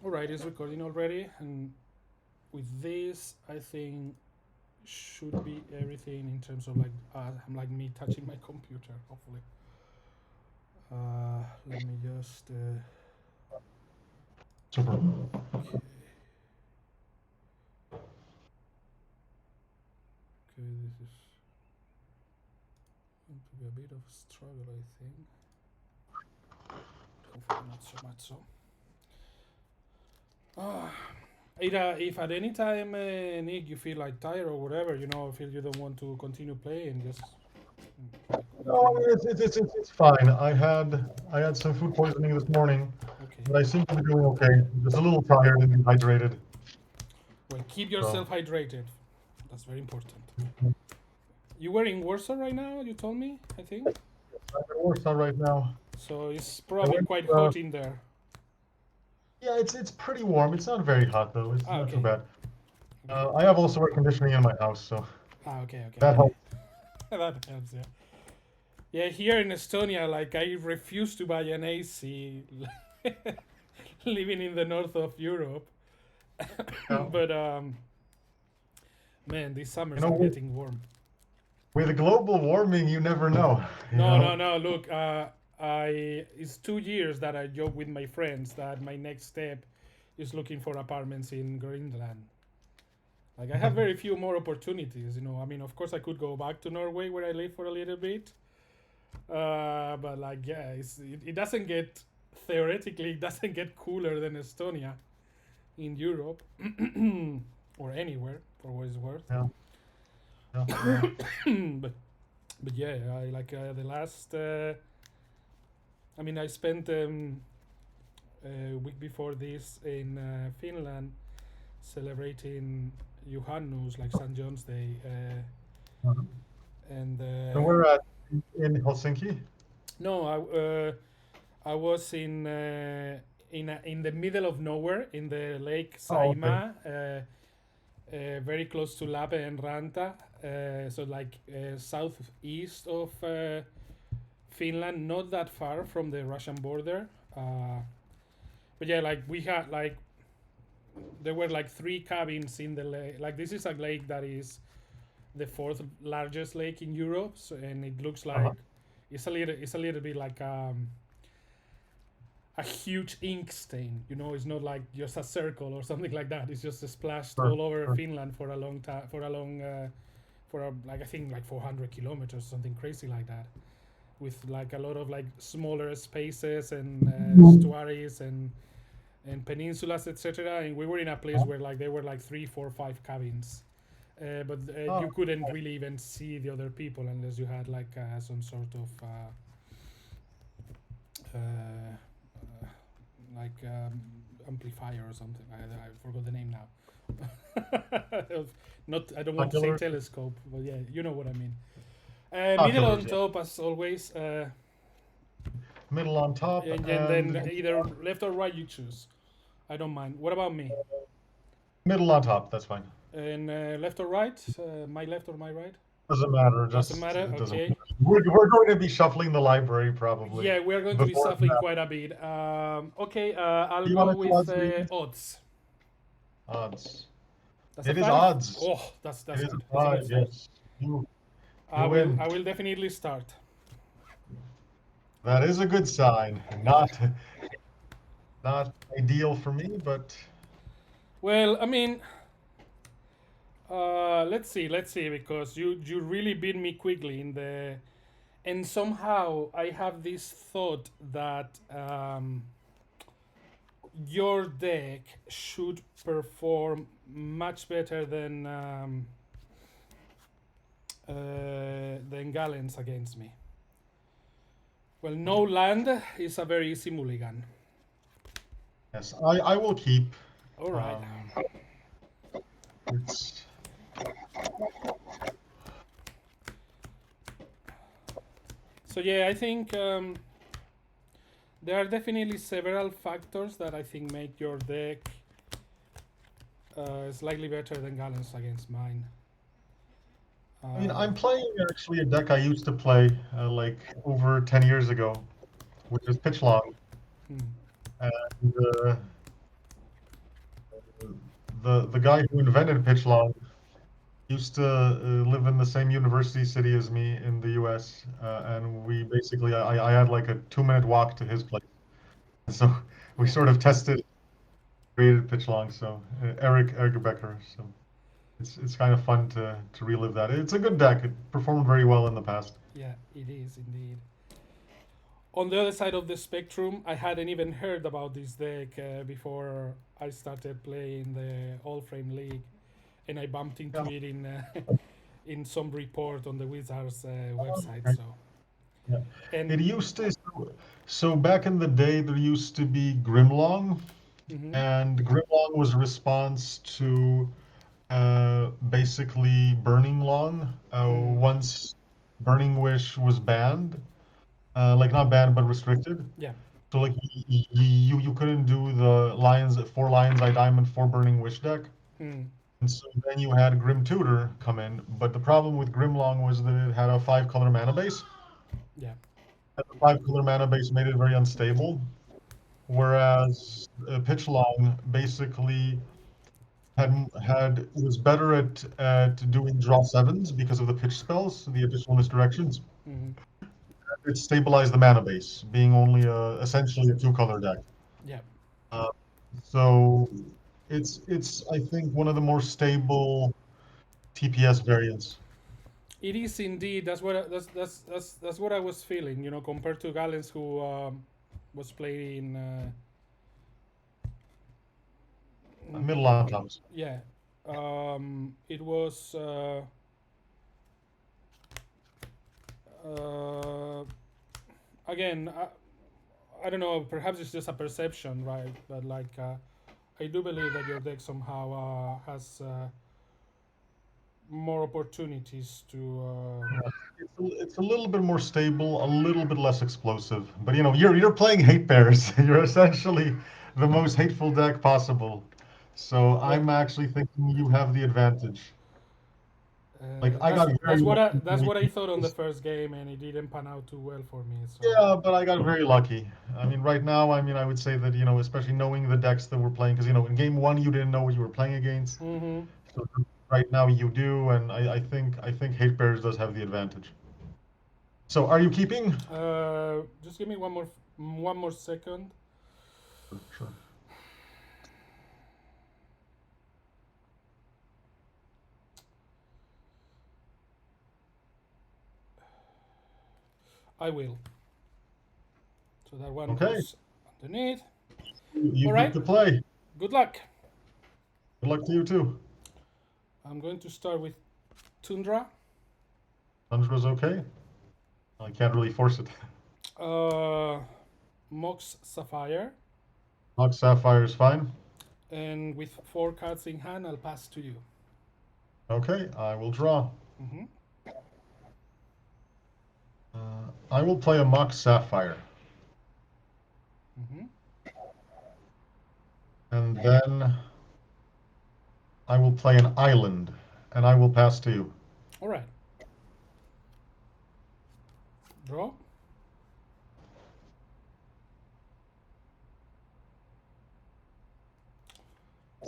Alright, it's recording already, and with this, I think should be everything in terms of like I'm like me touching my computer. Hopefully, let me just. Super. Okay. Okay, this is going to be a bit of a struggle, I think. Hopefully, not so much so. If at any time, Nick, you feel like tired or whatever, feel you don't want to continue playing, just. No, it's fine. I had some food poisoning this morning, Okay. but I seem to be doing okay. Just a little tired and dehydrated. Well, keep yourself hydrated. That's very important. You were in Warsaw right now, you told me, I think? I'm in Warsaw right now. So it's probably quite hot in there. Yeah, it's pretty warm. It's not very hot though. It's not too okay. bad. I have also air conditioning in my house, so Okay. that helps. That helps, yeah. Yeah, here in Estonia, like I refuse to buy an AC living in the north of Europe. But man, these summers are getting warm. With global warming, you never know. No. Look, it's 2 years that I joke with my friends that my next step is looking for apartments in Greenland. Like I have very few more opportunities, I mean, of course, I could go back to Norway where I lived for a little bit, but like, yeah, it doesn't get theoretically it doesn't get cooler than Estonia in Europe or anywhere for what it's worth. Yeah. But yeah, I like the last. I mean, I spent a week before this in Finland celebrating Juhannus, like St. John's Day, and. So we're at in Helsinki. No, I was in the middle of nowhere in the lake Saimaa, very close to Lape and Ranta, so like southeast of Finland, not that far from the Russian border. But yeah, like we had like there were like 3 cabins in the lake. Like this is a lake that is the 4th largest lake in Europe, so, and it looks like it's a little bit like a huge ink stain. It's not like just a circle or something like that. It's just splashed all over Finland for a long time, like I think like 400 kilometers, something crazy like that, with like a lot of like smaller spaces and estuaries and peninsulas, etc. And we were in a place where like there were like 3, 4, 5 cabins. But you couldn't really even see the other people unless you had like some sort of amplifier or something. I forgot the name now. I don't want to say telescope, but yeah, you know what I mean. Middle on top as always. Middle on top, and then either left or right you choose. I don't mind. What about me? Middle on top, that's fine. And left or right? My left or my right? Doesn't matter. Doesn't matter. Okay. We're going to be shuffling the library probably. Yeah, we're going to be shuffling quite a bit. Okay, I'll go with odds. Odds. That's it is odds. Oh, that's it is good. Odds, yes. I will definitely start. That is a good sign. Not ideal for me, but. Well, I mean, let's see, because you really beat me quickly and somehow I have this thought that your deck should perform much better than Gallens against me. Well, no land is a very easy mulligan. Yes, I will keep. All right. So yeah, I think there are definitely several factors that I think make your deck slightly better than Gallens against mine. I mean, I'm playing actually a deck I used to play like over 10 years ago, which is pitch long. And the guy who invented pitch long used to live in the same university city as me in the U.S. And we basically I had like a 2-minute walk to his place, so we sort of tested created pitch long. So Eric Becker. So it's kind of fun to relive that. It's a good deck. It performed very well in the past. Yeah, it is indeed. On the other side of the spectrum, I hadn't even heard about this deck before I started playing the Old Frame League, and I bumped into it in some report on the Wizards website. Okay. So, Yeah. and It used to. So back in the day, there used to be Grimlong, and Grimlong was a response to basically Burning Long. Once Burning Wish was banned, like not banned but restricted. yeah, So like you couldn't do the lions 4 lions eye diamond 4 Burning Wish deck. And so then you had Grim Tutor come in, but the problem with Grimlong was that it had a 5-color mana base. yeah, And the 5-color mana base made it very unstable. Whereas Pitch Long basically was better at doing draw 7s because of the pitch spells, the additional misdirections. It stabilized the mana base, being only essentially a 2-color deck. yeah. So it's I think one of the more stable TPS variants. It is indeed. That's what I was feeling. You know, compared to Gallens, who was playing. Middle on tops. Yeah, it was. Again, I don't know. Perhaps it's just a perception, right? But like, I do believe that your deck somehow has more opportunities to. It's a little bit more stable, a little bit less explosive. But you know, you're playing hate bears. You're essentially the most hateful deck possible. So I'm actually thinking you have the advantage. Like I got very lucky. That's what I thought on the first game, and it didn't pan out too well for me. So Yeah, but I got very lucky. I mean, right now, I mean, I would say that, you know, especially knowing the decks that we're playing, because, you know, in game one, you didn't know what you were playing against. So right now you do, and I think Hate Bears does have the advantage. So are you keeping? just give me one more second. Sure. I will. So that one Okay. goes underneath. You All get right. to play. Good luck. Good luck to you too. I'm going to start with Tundra. Tundra's okay. I can't really force it. Mox Sapphire. Mox Sapphire is fine. And with 4 cards in hand, I'll pass to you. Okay, I will draw. I will play a Mox Sapphire. And then I will play an island, and I will pass to you. All right. Draw.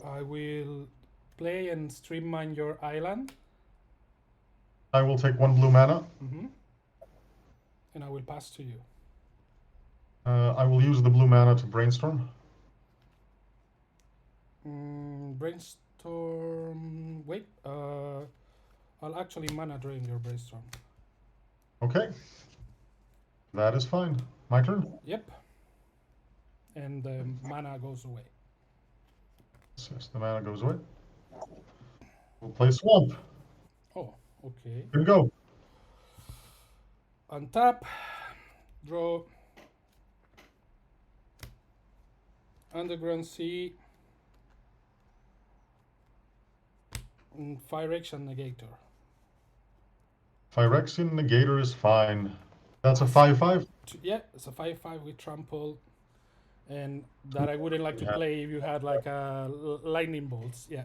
I will play and stream mine your island. I will take 1 blue mana. And I will pass to you. I will use the blue mana to brainstorm. Brainstorm. Wait. I'll actually mana drain your brainstorm. Okay. That is fine. My turn? Yep. And the mana goes away. Yes, the mana goes away. We'll play Swamp. Oh, okay. Here we go. Untap. Draw. Underground Sea. Phyrexian Negator. Phyrexian Negator is fine. That's a 5/5? Yeah, it's a 5/5 with trample. And that I wouldn't like to play if you had like lightning bolts. Yeah.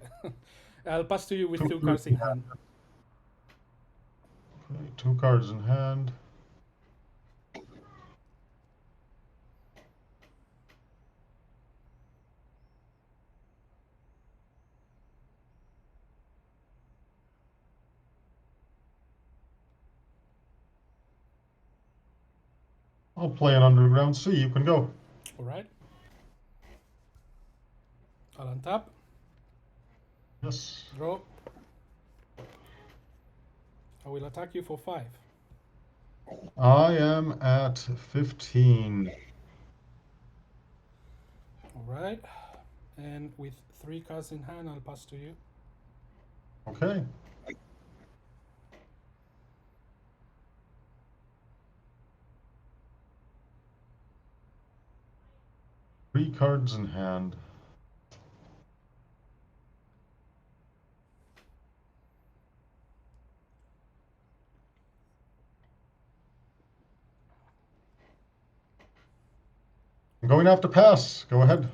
I'll pass to you with 2 cards in hand. Okay, 2 cards in hand. I'll play an underground sea. You can go. All right. I'll untap. Yes. Draw. I will attack you for 5. I am at 15. All right. And with 3 cards in hand, I'll pass to you. Okay. Three cards in hand. I'm going to have to pass. Go ahead.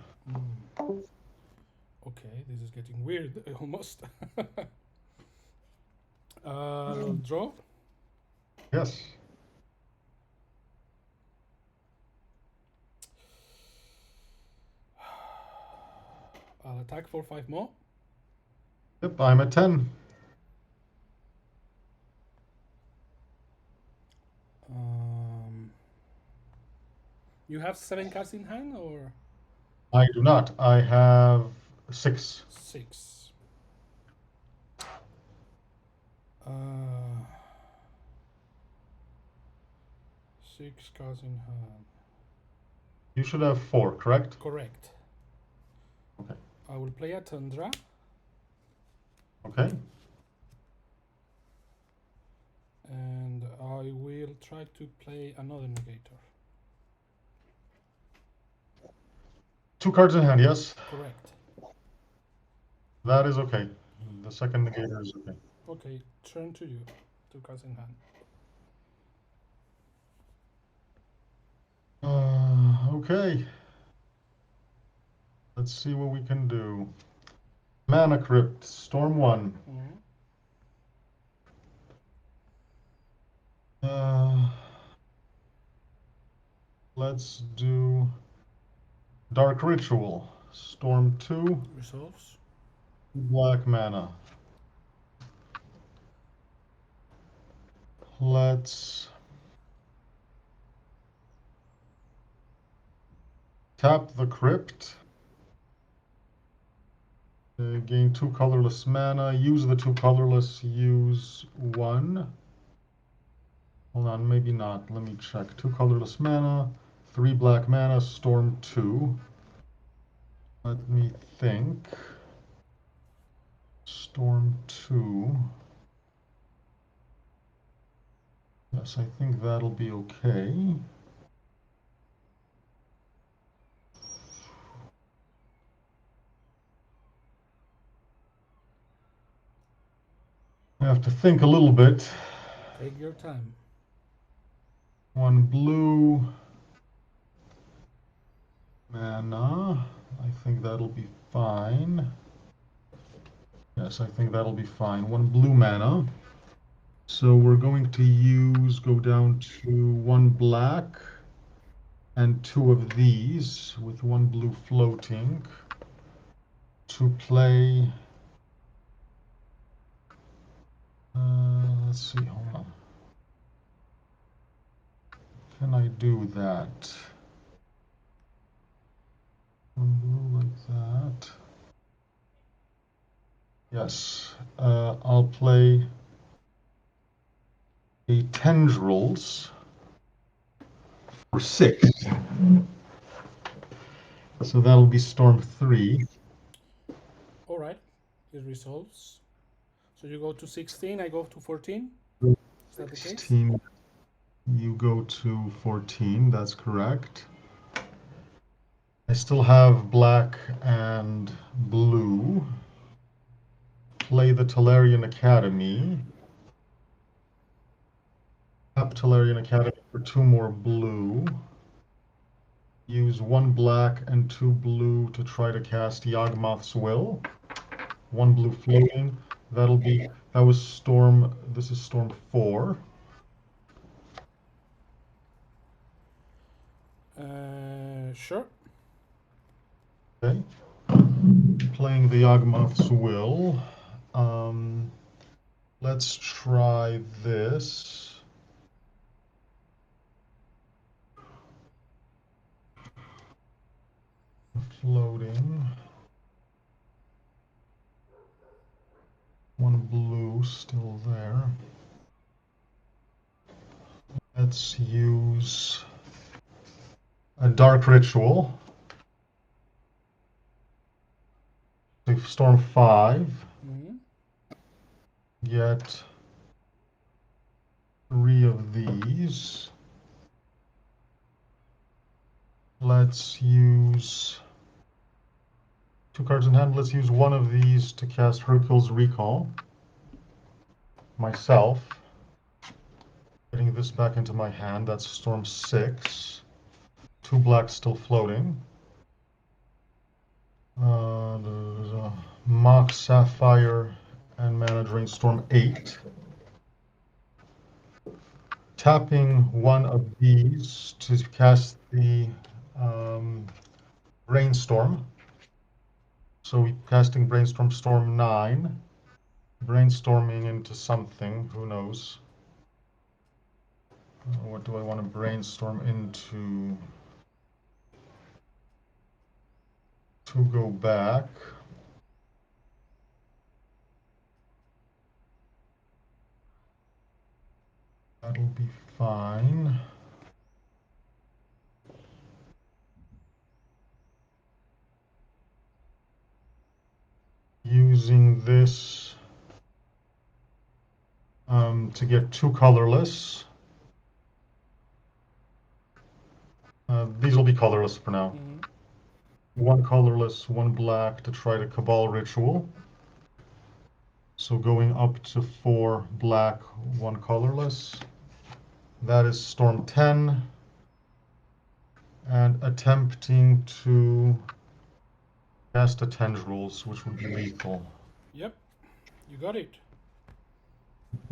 Okay, this is getting weird, almost. Draw. Yes. I'll attack for 5 more. Yep, I'm at 10. You have 7 cards in hand, or I do not. I have 6. 6? Six cards in hand. You should have 4, correct? Correct. Okay. I will play a Tundra. Okay. And I will try to play another negator. 2 cards in hand, yes? Correct. That is okay. The second negator is okay. Okay, turn to you. 2 cards in hand. Okay. Let's see what we can do. Mana Crypt, Storm 1. Let's do Dark Ritual, Storm 2. Resolves. Black mana. Let's tap the Crypt. Gain 2 colorless mana. Use the 2 colorless. Use 1. Hold on, maybe not. Let me check. 2 colorless mana. 3 black mana. Storm 2. Let me think. Storm 2. Yes, I think that'll be okay. I have to think a little bit. Take your time. 1 blue mana. I think that'll be fine. Yes, I think that'll be fine. 1 blue mana. So we're going to go down to 1 black and 2 of these with 1 blue floating to play. Let's see, hold on. Can I do that? 1 blue like that. Yes, I'll play a Tendrils for 6. So that'll be Storm 3. All right, it resolves. So you go to 16, I go to 14. Is that the case? 16, you go to 14, that's correct. I still have black and blue. Play the Tolarian Academy. Tap Tolarian Academy for 2 more blue. Use 1 black and 2 blue to try to cast Yawgmoth's Will. 1 blue floating. That was Storm. This is Storm 4. Sure. Okay. Playing the Yawgmoth's Will. Let's try this. floating. One blue still there. Let's use a dark ritual. Storm 5. Get 3 of these. Let's use 2 cards in hand. Let's use one of these to cast Hercule's Recall. Myself. Getting this back into my hand. That's Storm 6. 2 blacks still floating. There's a Mock Sapphire and Mana Drain Storm 8. Tapping one of these to cast the Brainstorm. So we're casting Brainstorm Storm 9. Brainstorming into something, who knows. What do I want to brainstorm into? To go back. That'll be fine. Using this to get 2 colorless. These will be colorless for now. 1 colorless, 1 black to try to Cabal Ritual. So going up to 4 black, 1 colorless. That is Storm 10. And attempting to cast a Tendrils, which would be lethal. Yep, you got it.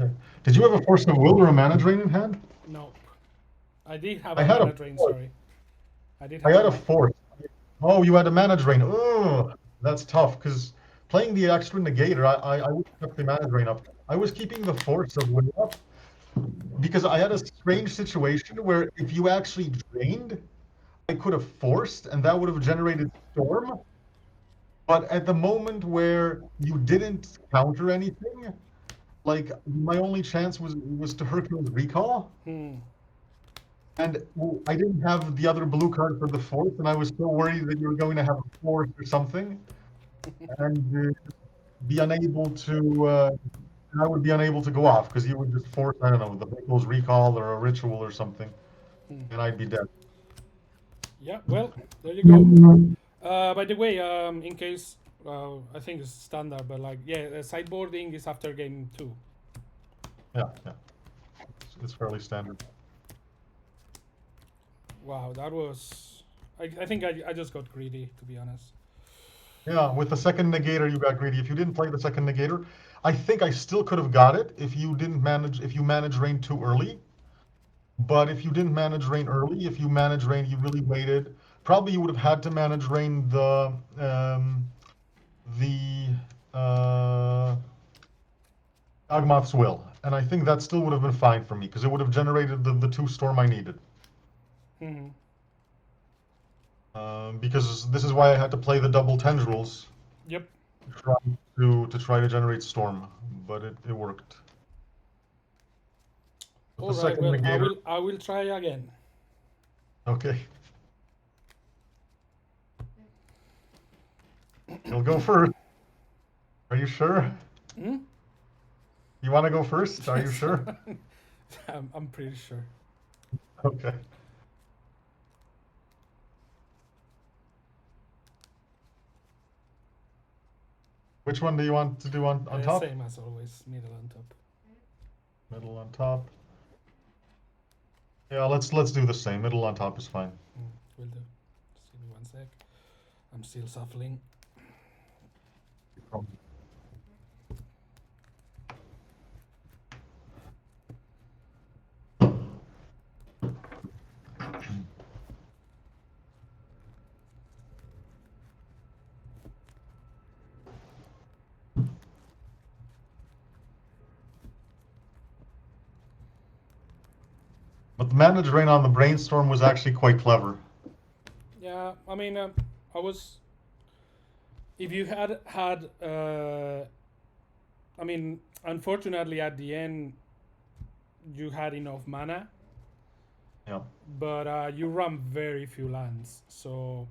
Okay. Did you have a Force of Will or a Mana Drain in hand? No. I did have a Mana Drain, sorry. I had a Force. Oh, you had a Mana Drain. Oh, that's tough, because playing the extra Negator, I would have kept the Mana Drain up. I was keeping the Force of Will up, because I had a strange situation where if you actually drained, I could have forced, and that would have generated Storm. But at the moment where you didn't counter anything, like, my only chance was to Hercule's Recall. And I didn't have the other blue card for the Force, and I was so worried that you were going to have a Force or something, and be unable to, I would be unable to go off, because you would just force, I don't know, the Hercule's Recall or a Ritual or something, and I'd be dead. Yeah, well, there you go. By the way, in case, I think it's standard, but like, yeah, sideboarding is after game 2. Yeah. It's fairly standard. Wow, that was... I think I just got greedy, to be honest. Yeah, with the second Negator, you got greedy. If you didn't play the second Negator, I think I still could have got it if you managed Rain too early. But if you didn't manage Rain early, if you managed Rain, you really waited. Probably you would have had to manage Rain the Agmoth's Will, and I think that still would have been fine for me because it would have generated the 2 Storm I needed. Because this is why I had to play the double Tendrils. Yep. To try to generate Storm, but it worked. All right. Well, I will try again. Okay. You'll go first. Are you sure? You want to go first? Are you sure? I'm pretty sure. Okay. Which one do you want to do on top? Same as always, middle on top. Middle on top. Yeah, let's do the same. Middle on top is fine. Will do. Just give me 1 sec. I'm still shuffling. But the Mana Drain on the Brainstorm was actually quite clever. Yeah, I mean, I was if you had I mean, unfortunately, at the end, you had enough mana, Yeah. but you run very few lands. So,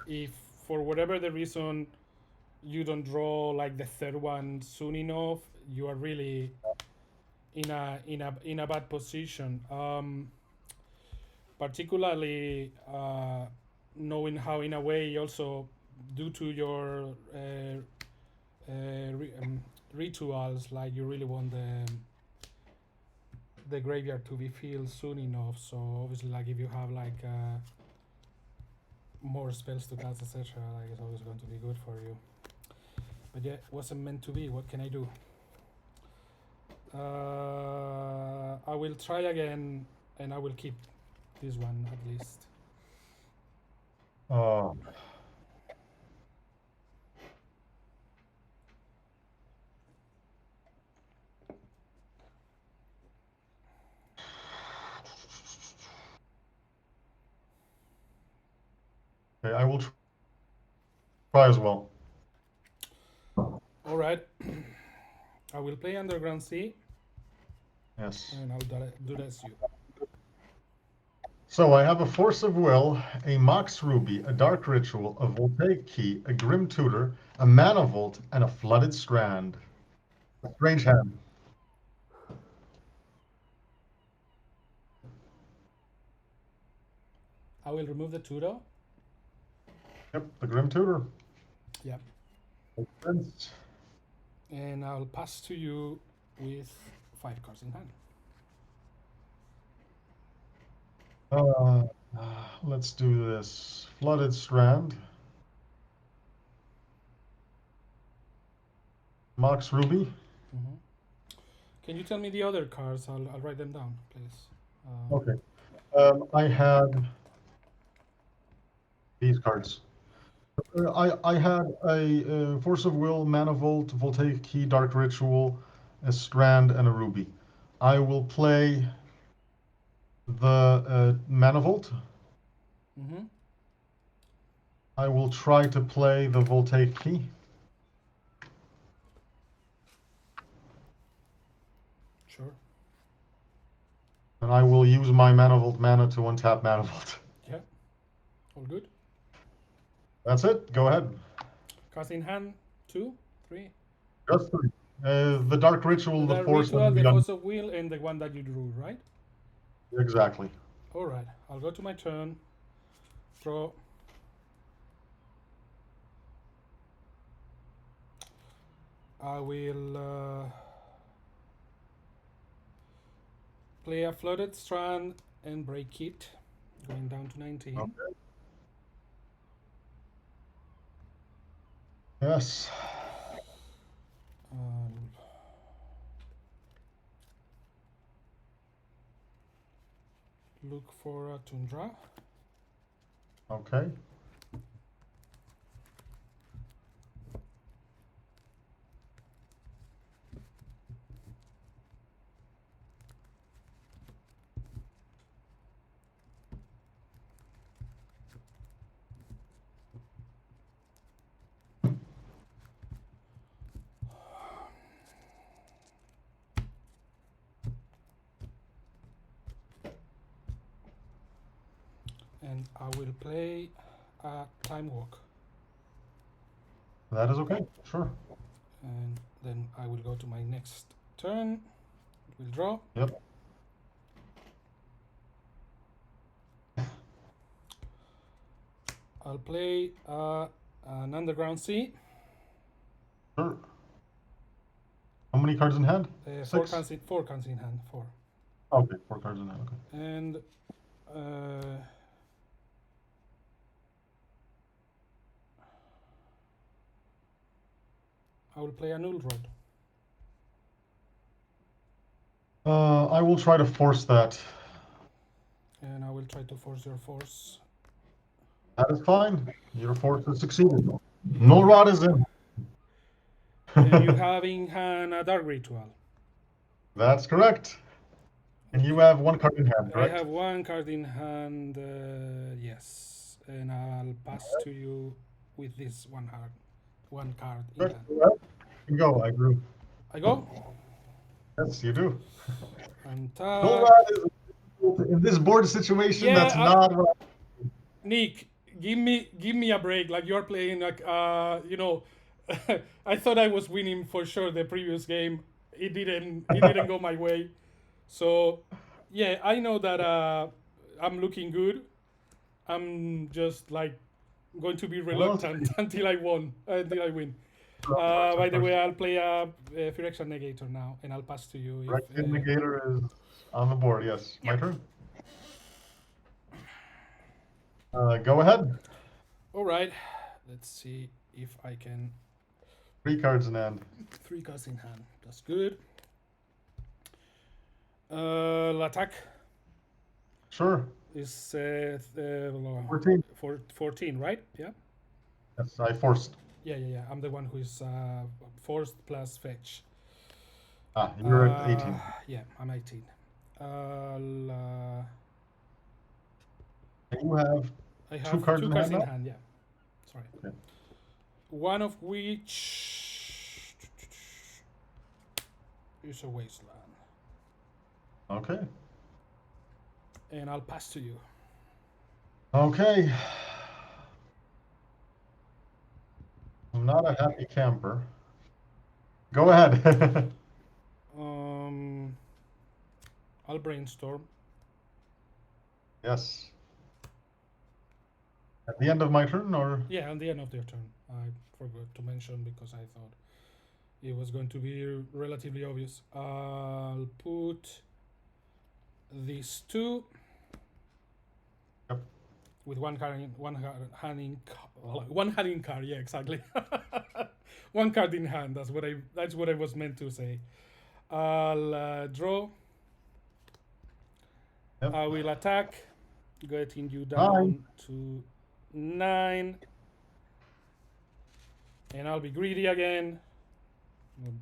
if for whatever the reason you don't draw like the third one soon enough, you are really in a bad position. Particularly knowing how, in a way, also due to your rituals, like you really want the graveyard to be filled soon enough. So obviously, like if you have like more spells to cast, etc., like it's always going to be good for you. But yeah, it wasn't meant to be. What can I do? I will try again, and I will keep this one at least. Oh. Okay, I will try as well. All right. I will play Underground Sea, Yes. and I'll do that as you. So I have a Force of Will, a Mox Ruby, a Dark Ritual, a Voltaic Key, a Grim Tutor, a Mana Vault, and a Flooded Strand. A strange hand. I will remove the tutor. Yep, the Grim Tutor. Yep. Makes sense. And I'll pass to you with 5 cards in hand. Let's do this. Flooded Strand. Mox Ruby. Mm-hmm. Can you tell me the other cards? I'll write them down, please. Okay. I had these cards. I had a Force of Will, Mana Vault, Voltaic Key, Dark Ritual, a Strand, and a Ruby. I will play the Mana Vault. Mm-hmm. I will try to play the Voltaic Key. Sure. And I will use my Mana Vault mana to untap Mana Vault. Yeah. All good. That's it. Go ahead. Cards in hand, 2, 3. Just 3. The Dark Ritual, the Force, Ritual, and the the Force of Will, and the one that you drew, right? Exactly. All right. I'll go to my turn. Draw. I will play a Flooded Strand and break it, going down to 19. Okay. Yes. Look for a Tundra. Okay. And I will play a Time Walk. That is okay. Sure. And then I will go to my next turn. We'll draw. Yep. I'll play an Underground Sea. Sure. How many cards in hand? 4 cards in hand. 4. Okay, 4 cards in hand. Okay. And I will play a Null Rod. I will try to force that. And I will try to force your force. That is fine. Your force has succeeded. Null Rod is in. And you have in hand a Dark Ritual. That's correct. And you have 1 card in hand, correct? I have 1 card in hand, yes. And I'll pass to you with this 1 card. one card in Good. hand. You go. I agree. I go. Yes, you do. And Null rod is in this board situation. yeah, That's not right. Nick, give me a break. Like you're playing like you know, I thought I was winning for sure the previous game. It didn't go my way. So yeah, I know that I'm looking good. I'm just like going to be Well, reluctant until I win. By the way, I'll play a Phyrexian Negator now, and I'll pass to you. If, Phyrexian Negator is on the board. Yes, my turn. Go ahead. all right, let's see if I can. 3 cards in hand. 3 cards in hand. That's good. L'attack Sure. is 14. 14, right? Yeah. Yes, I forced. Yeah. I'm the one who is forced plus fetch. You're at 18. Yeah, I'm 18. You have I have 2 cards 2 in cards hand in now? hand. Yeah. Sorry. Okay. One of which is a wasteland. Okay. And I'll pass to you. Okay. I'm not a happy camper. Go ahead. I'll brainstorm. Yes. At the end of my turn, or? Yeah, on the end of their turn. I forgot to mention because I thought it was going to be relatively obvious. I'll put these 2 Yep. with one hand in card. Yeah, exactly. One card in hand. That's what I was meant to say. I'll draw. Yep. I will attack, getting you down 9. to 9. And I'll be greedy again.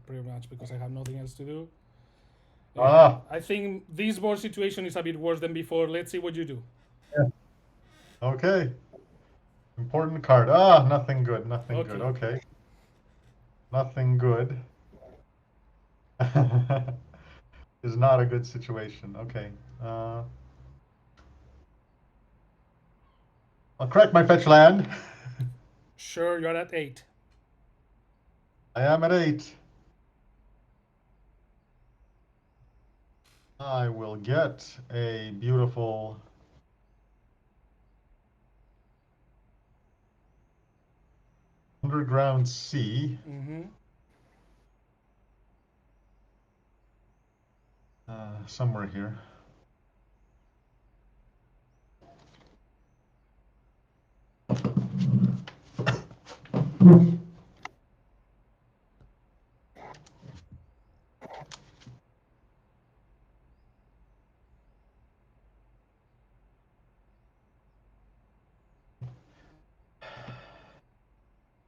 Pretty much because I have nothing else to do. I think this board situation is a bit worse than before. Let's see what you do. Yeah. Okay. Important card. Nothing good. Nothing good. Okay. Nothing good. Is not a good situation. Okay. I'll correct my fetch land. Sure, you're at 8. I am at 8. I will get a beautiful underground sea. Somewhere here.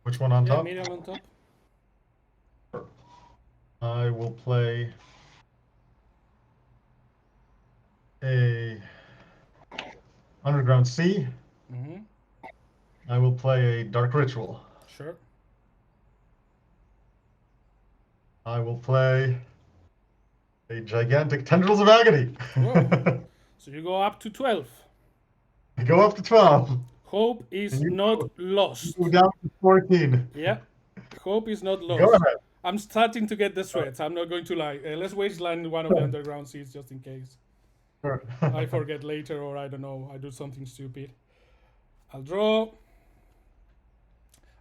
Which one on top? Medium on top. I will play a underground sea. I will play a dark ritual. Sure. I will play a gigantic tendrils of agony. So you go up to 12. I go up to 12. Hope is not lost. You go down to 14. Yeah. Hope is not lost. Go ahead. I'm starting to get the sweats. I'm not going to lie. Let's wasteland one of the underground seats just in case. Sure. I forget later, or I don't know, I do something stupid. I'll draw.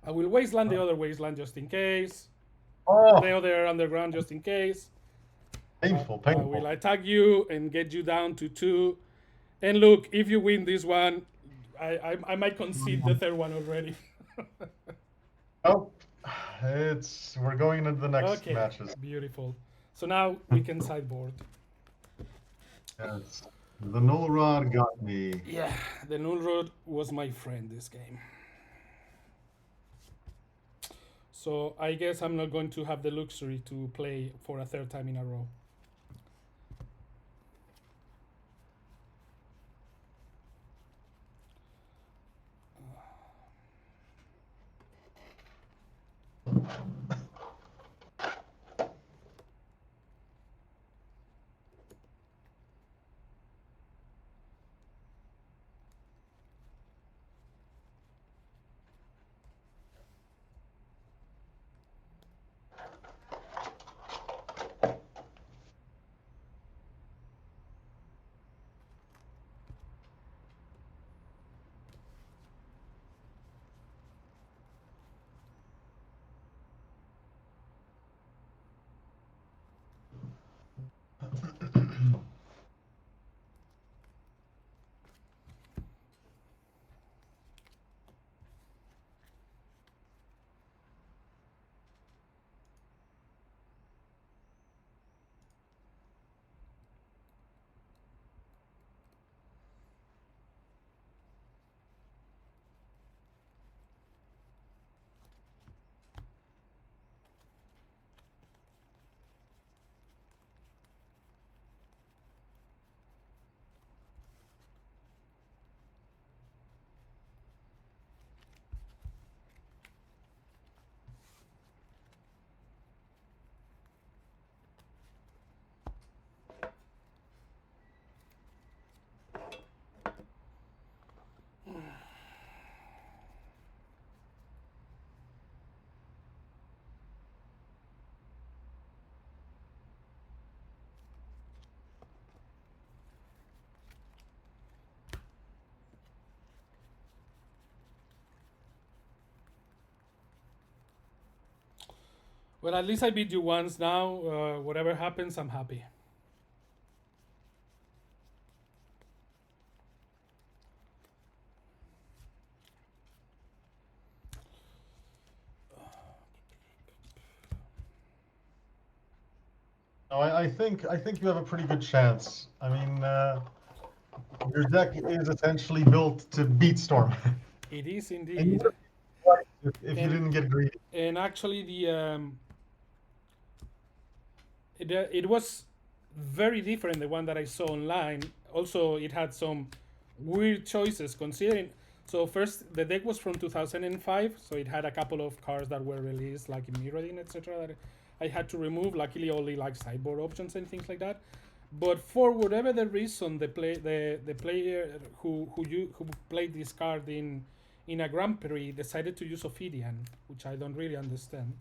I will wasteland the other wasteland just in case. The other underground just in case. Painful. I will attack you and get you down to 2. And look, if you win this one, I might concede the third one already. Oh, we're going into the next matches. Beautiful. So now we can sideboard. Yes. The null rod got me. Yeah, the null rod was my friend this game. So I guess I'm not going to have the luxury to play for a 3rd time in a row. Well, at least I beat you once now. Whatever happens, I'm happy. No, I think you have a pretty good chance. I mean, your deck is essentially built to beat Storm. It is And you indeed. would have been right if you And didn't get greedy. actually it was very different, the one that I saw online. Also, it had some weird choices considering. So first, the deck was from 2005, so it had a couple of cards that were released, like Mirrodin, etc., that I had to remove. Luckily, only like sideboard options and things like that. But for whatever the reason, the player who played this card in a Grand Prix decided to use Ophidian, which I don't really understand,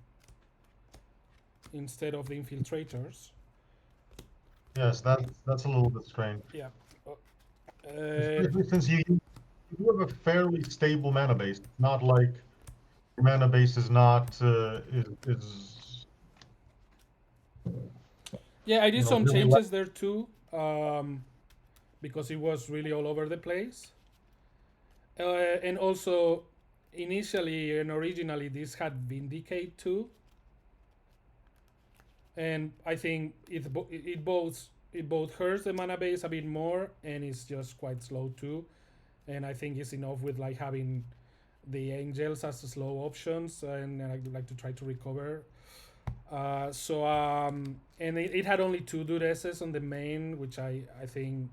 instead of the Infiltrators. Yes, that's a little bit strange. Yeah. Especially since you have a fairly stable mana base. It's not like your mana base is not is Yeah, I did some really changes there too, because it was really all over the place. And also, initially and originally, this had Vindicate too, and I think it both hurts the mana base a bit more, and it's just quite slow too. And I think it's enough with like having the angels as slow options, and I'd like to try to recover. And it had only 2 duresses on the main, which I think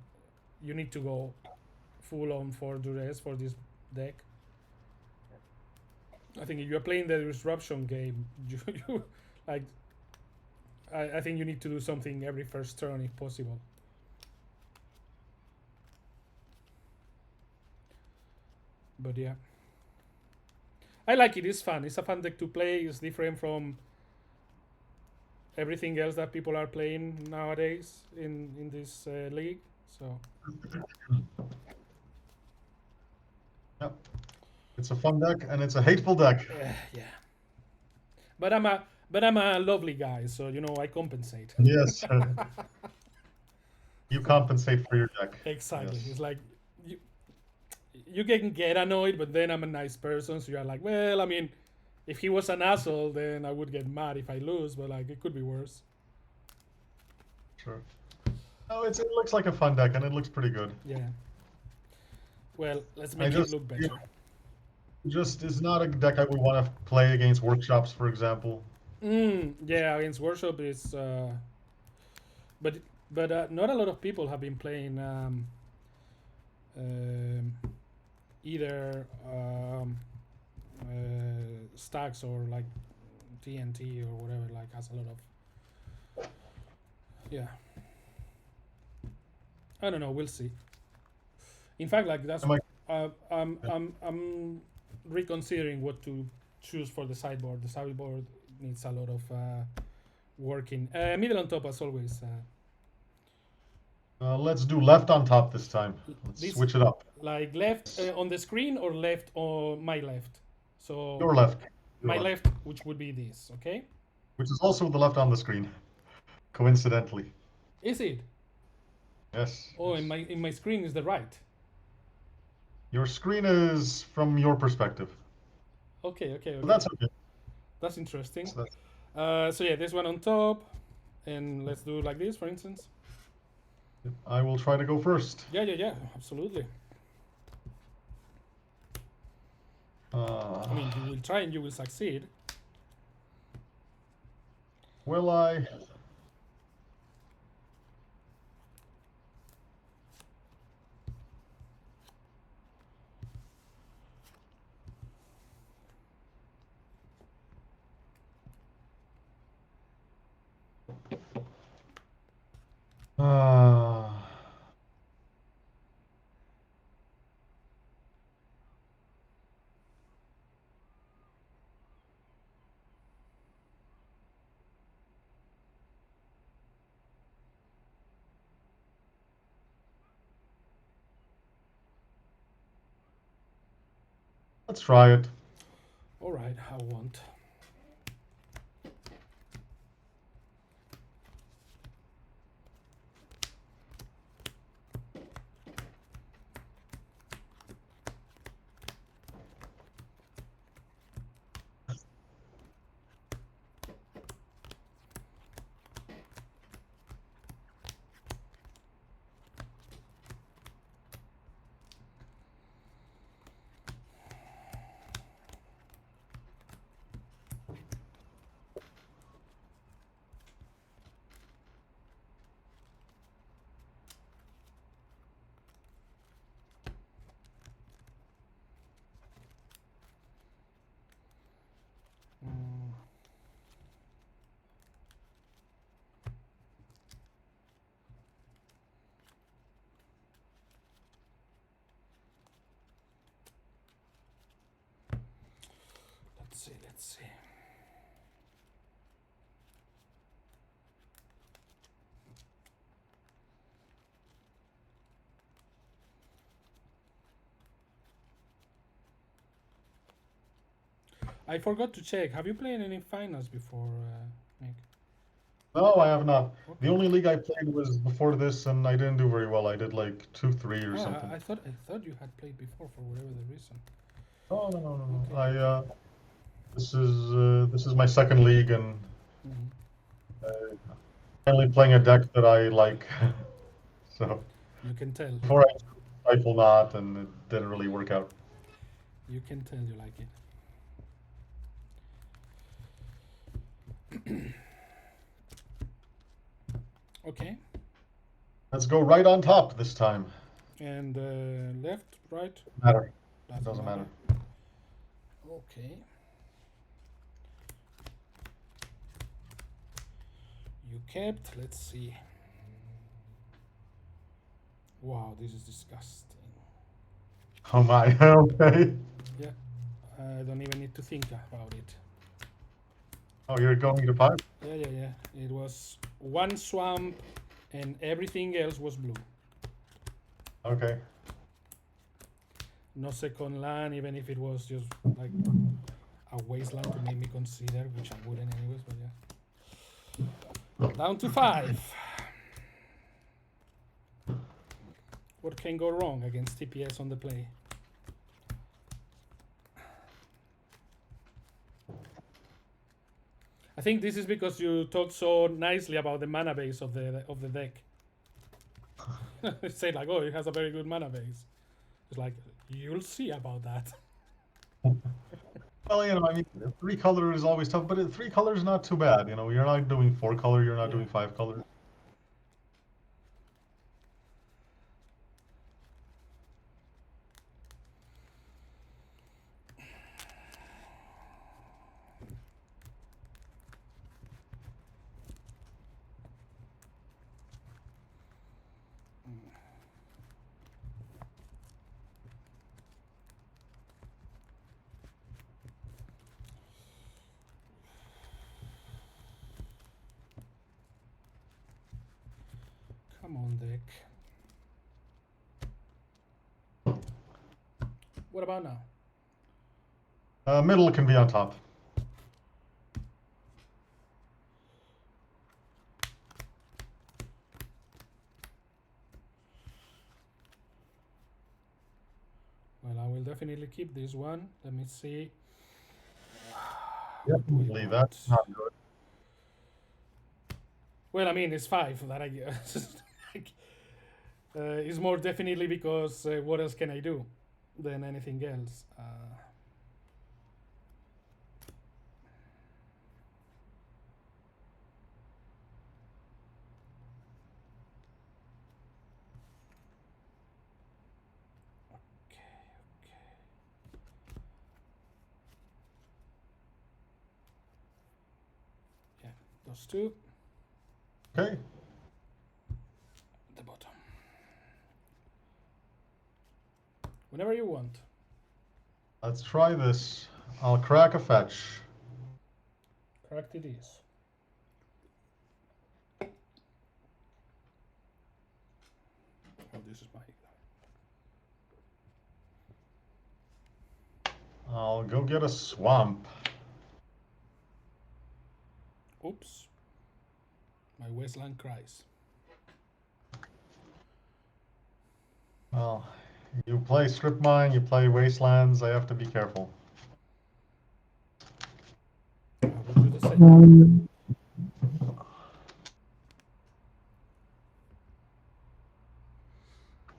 you need to go full on 4 duress for this deck. I think if you're playing the disruption game, you like. I think you need to do something every first turn if possible. But yeah, I like it. It's fun. It's a fun deck to play. It's different from everything else that people are playing nowadays in this league. So Yep. It's a fun deck and it's a hateful deck. yeah, but I'm a lovely guy, so you know I compensate. Yes. You compensate for your deck. Exactly. Yes. It's like you can get annoyed, but then I'm a nice person, so you're like, well, I mean, if he was an asshole, then I would get mad if I lose, but like it could be worse. Sure. Oh, it looks like a fun deck and it looks pretty good. Yeah. Well, let's I make it just look better. just is not a deck I would want to play against workshops, for example. Yeah, against Workshop is, but not a lot of people have been playing um, either stacks or like TNT or whatever. Like has a lot of, yeah. I don't know. We'll see. In fact, like that's I'm reconsidering what to choose for the sideboard. The sideboard needs a lot of working. Middle on top as always. Let's do left on top this time. Let's This switch it up. like left on the screen or left on my left. So Your left. Your my left. left, which would be this. Okay. Which is also the left on the screen, coincidentally. Is it? Yes. Oh, Yes. in my screen is the right. Your screen is from your perspective. Okay. Okay. But Okay. that's okay. That's interesting. So that's, So yeah, this one on top, and let's do like this, for instance. I will try to go first. Yeah, absolutely. I mean, you will try and you will succeed. Will I? Uh, let's try it. All right, I won't. Let's see. I forgot to check. Have you played any finals before, Nick? No, I have not. Okay. The only league I played was before this, and I didn't do very well. I did like 2-3 or something. I thought you had played before for whatever the reason. Oh no. Okay. This is my second league, and Mm-hmm. finally playing a deck that I like. So You can tell. before I Rifle Knot, and it didn't really work out. You can tell you like it. Okay. Let's go right on top this time. And left, right? Matter. It doesn't matter. Okay. You kept. Let's see. Wow, this is disgusting. Oh my. Okay. Yeah. I don't even need to think about it. Oh, you're going to 5? Yeah. It was one swamp and everything else was blue. Okay. No second land, even if it was just like a wasteland to make me consider, which I wouldn't anyways, but yeah. Down to 5. What can go wrong against TPS on the play? I think this is because you talk so nicely about the mana base of the deck. Say like, oh, it has a very good mana base. It's like, you'll see about that. Well, I mean, 3 color is always tough, but 3 color is not too bad. You're not doing 4 color, you're not doing 5 color. Come on, deck. What about now? Middle can be on top. Well, I will definitely keep this one. Let me see. Definitely, that's not good. Well, I mean, it's 5 that I guess. It's more definitely because what else can I do than anything else? Yeah, those 2. Okay. The bottom. Whenever you want. Let's try this. I'll crack a fetch. Cracked it is. Oh, this is my... I'll go get a swamp. Oops. My wasteland cries. Well, you play strip mine, you play wastelands, I have to be careful. I will do the same.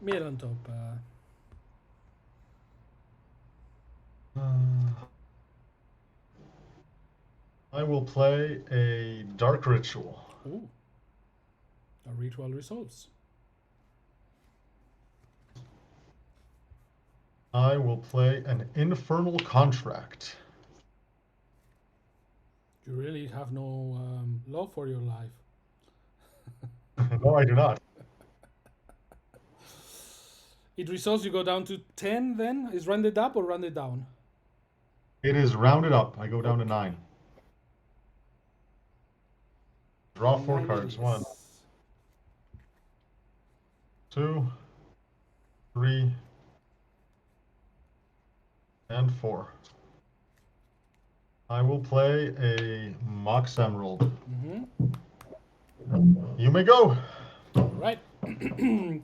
Mid on top. I will play a dark ritual. Ooh. A ritual resolves. I will play an infernal contract. You really have no love for your life. No, I do not. It resolves, you go down to 10 then? Is rounded up or rounded down? It is rounded up. I go down to 9. Draw 4 9 cards. it 1, is. 2, 3, and 4. I will play a Mox Emerald. You may go. Right.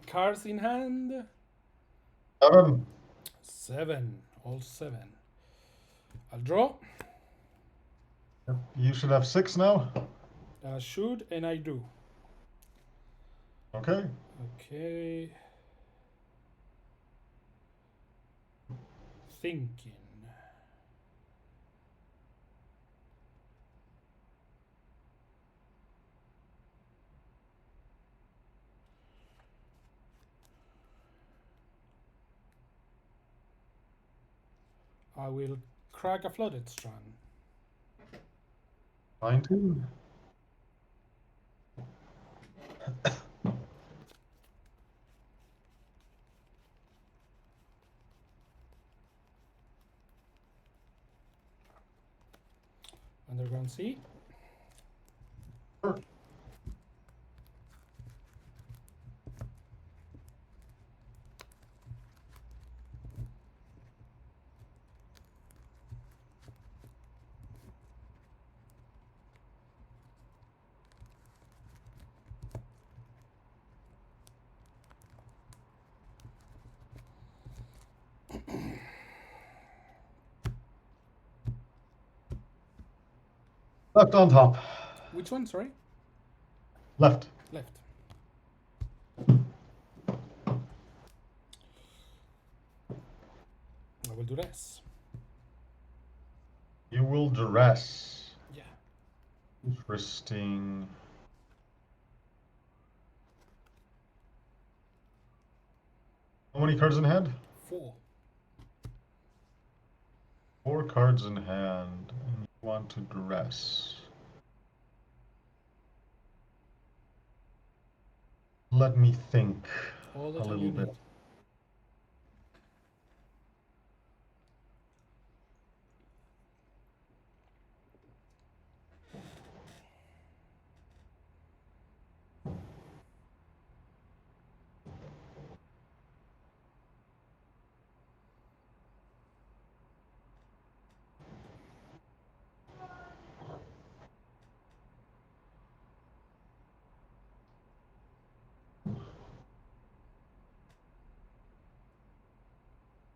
Cards in hand. 7. 7. All 7. I'll draw. You should have 6 now. I should, and I do. Okay. Okay. Thinking. I will crack a flooded strand. Fine too. Underground Sea. Sure. Left on top. Which one, sorry? Left. Left. I will do this. You will duress. Yeah. Interesting. How many cards in hand? 4. 4 cards in hand. And you want to duress. Let me think All the a time little you bit. need.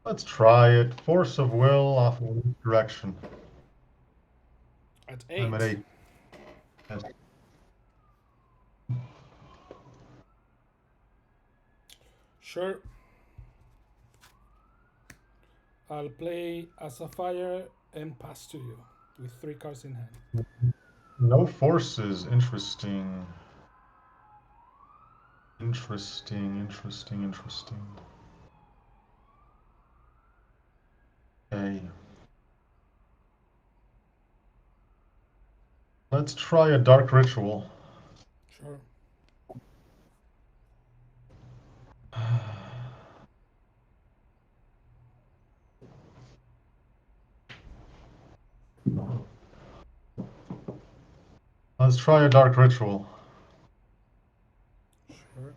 Let's try it. Force of will off of direction. At 8. I'm at 8. Yes. Sure. I'll play a Sapphire and pass to you with 3 cards in hand. No forces. Interesting. Interesting. Okay. Let's try a dark ritual. Sure. Let's try a dark ritual. Sure.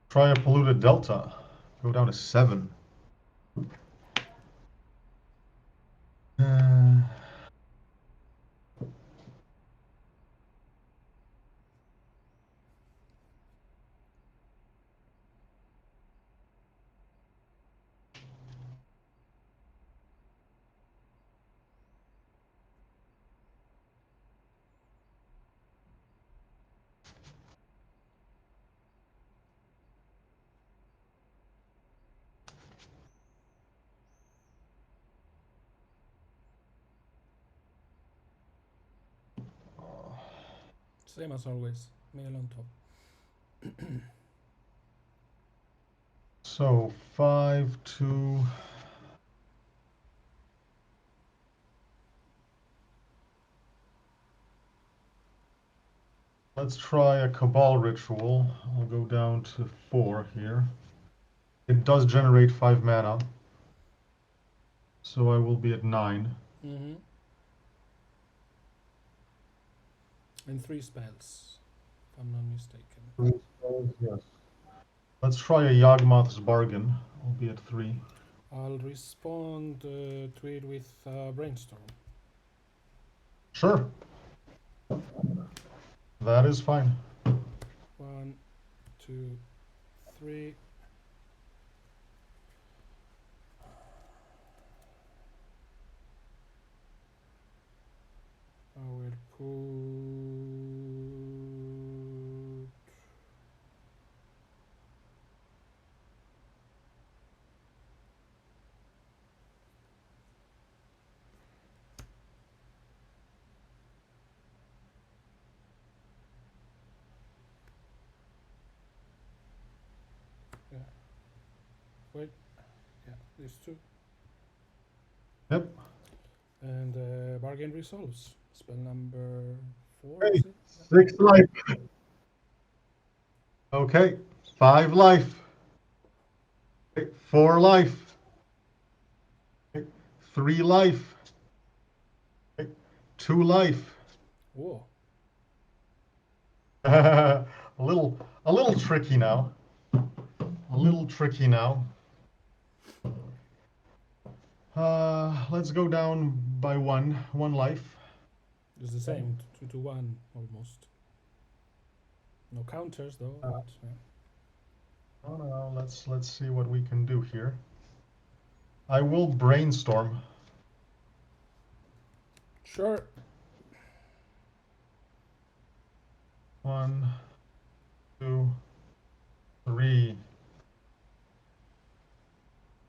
Try a polluted delta. Go down to 7. Same as always. Mail on top. So 5, 2. Let's try a Cabal Ritual. I'll go down to 4 here. It does generate 5 mana, so I will be at 9. Mm-hmm. And 3 spells, if I'm not mistaken. 3 spells, yes. Let's try a Yawgmoth's Bargain. I'll be at 3. I'll respond to it with Brainstorm. Sure. That is fine. 1, 2, 3. I will put. Yeah. Wait. Yeah, these 2. Yep. And bargain resolves. Spell number 4. Hey, Is it? 6 life. Okay, 5 life. Okay, 4 life. Okay, 3 life. Okay, 2 life. Whoa. a little tricky now. A little tricky now. Let's go down by 1 life. It's the same. 2 to 1 almost. No counters though. But, yeah. Oh no, let's see what we can do here. I will brainstorm. Sure. 1, 2, 3.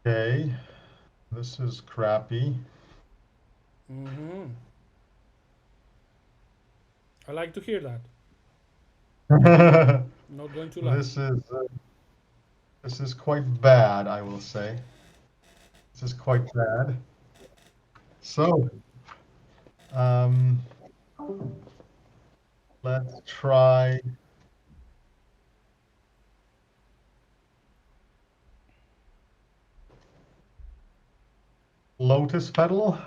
Okay, this is crappy. Mm-hmm. I like to hear that. Not going to lie. This is quite bad, I will say. This is quite bad. So, let's try Lotus Petal.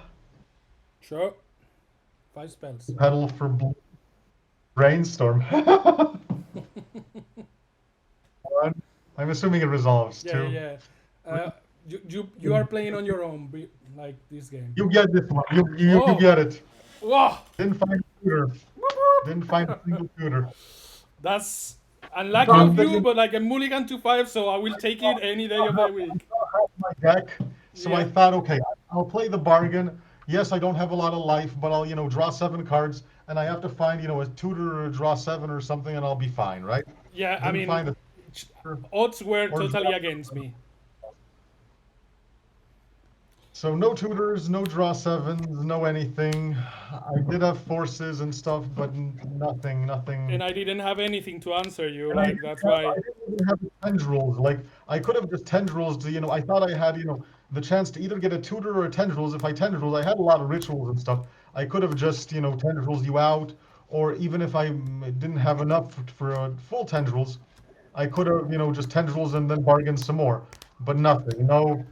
Sure. 5 spells. Petal for Brainstorm. I'm assuming it resolves Yeah, too. yeah. You are playing on your own, like this game. You get this one. You Oh. get it. Whoa! Didn't find a tutor. Didn't find a single tutor. That's unlucky of you, but like a mulligan to 5, so I will take it any day of the week. My deck. So I Yeah. thought, okay, I'll play the bargain. Yes, I don't have a lot of life, but I'll, draw 7 cards, and I have to find, a tutor or draw 7 or something, and I'll be fine, right? Yeah, I Didn't mean, find a odds were or totally draw. against me. So no tutors, no draw 7s, no anything. I did have forces and stuff, but nothing. And I didn't have anything to answer you, And like that's why. I didn't even have tendrils. Like I could have just tendrils to, I thought I had, the chance to either get a tutor or a tendrils. If I tendrils, I had a lot of rituals and stuff. I could have just, tendrils you out, or even if I didn't have enough for full tendrils, I could have, just tendrils and then bargain some more. But nothing. No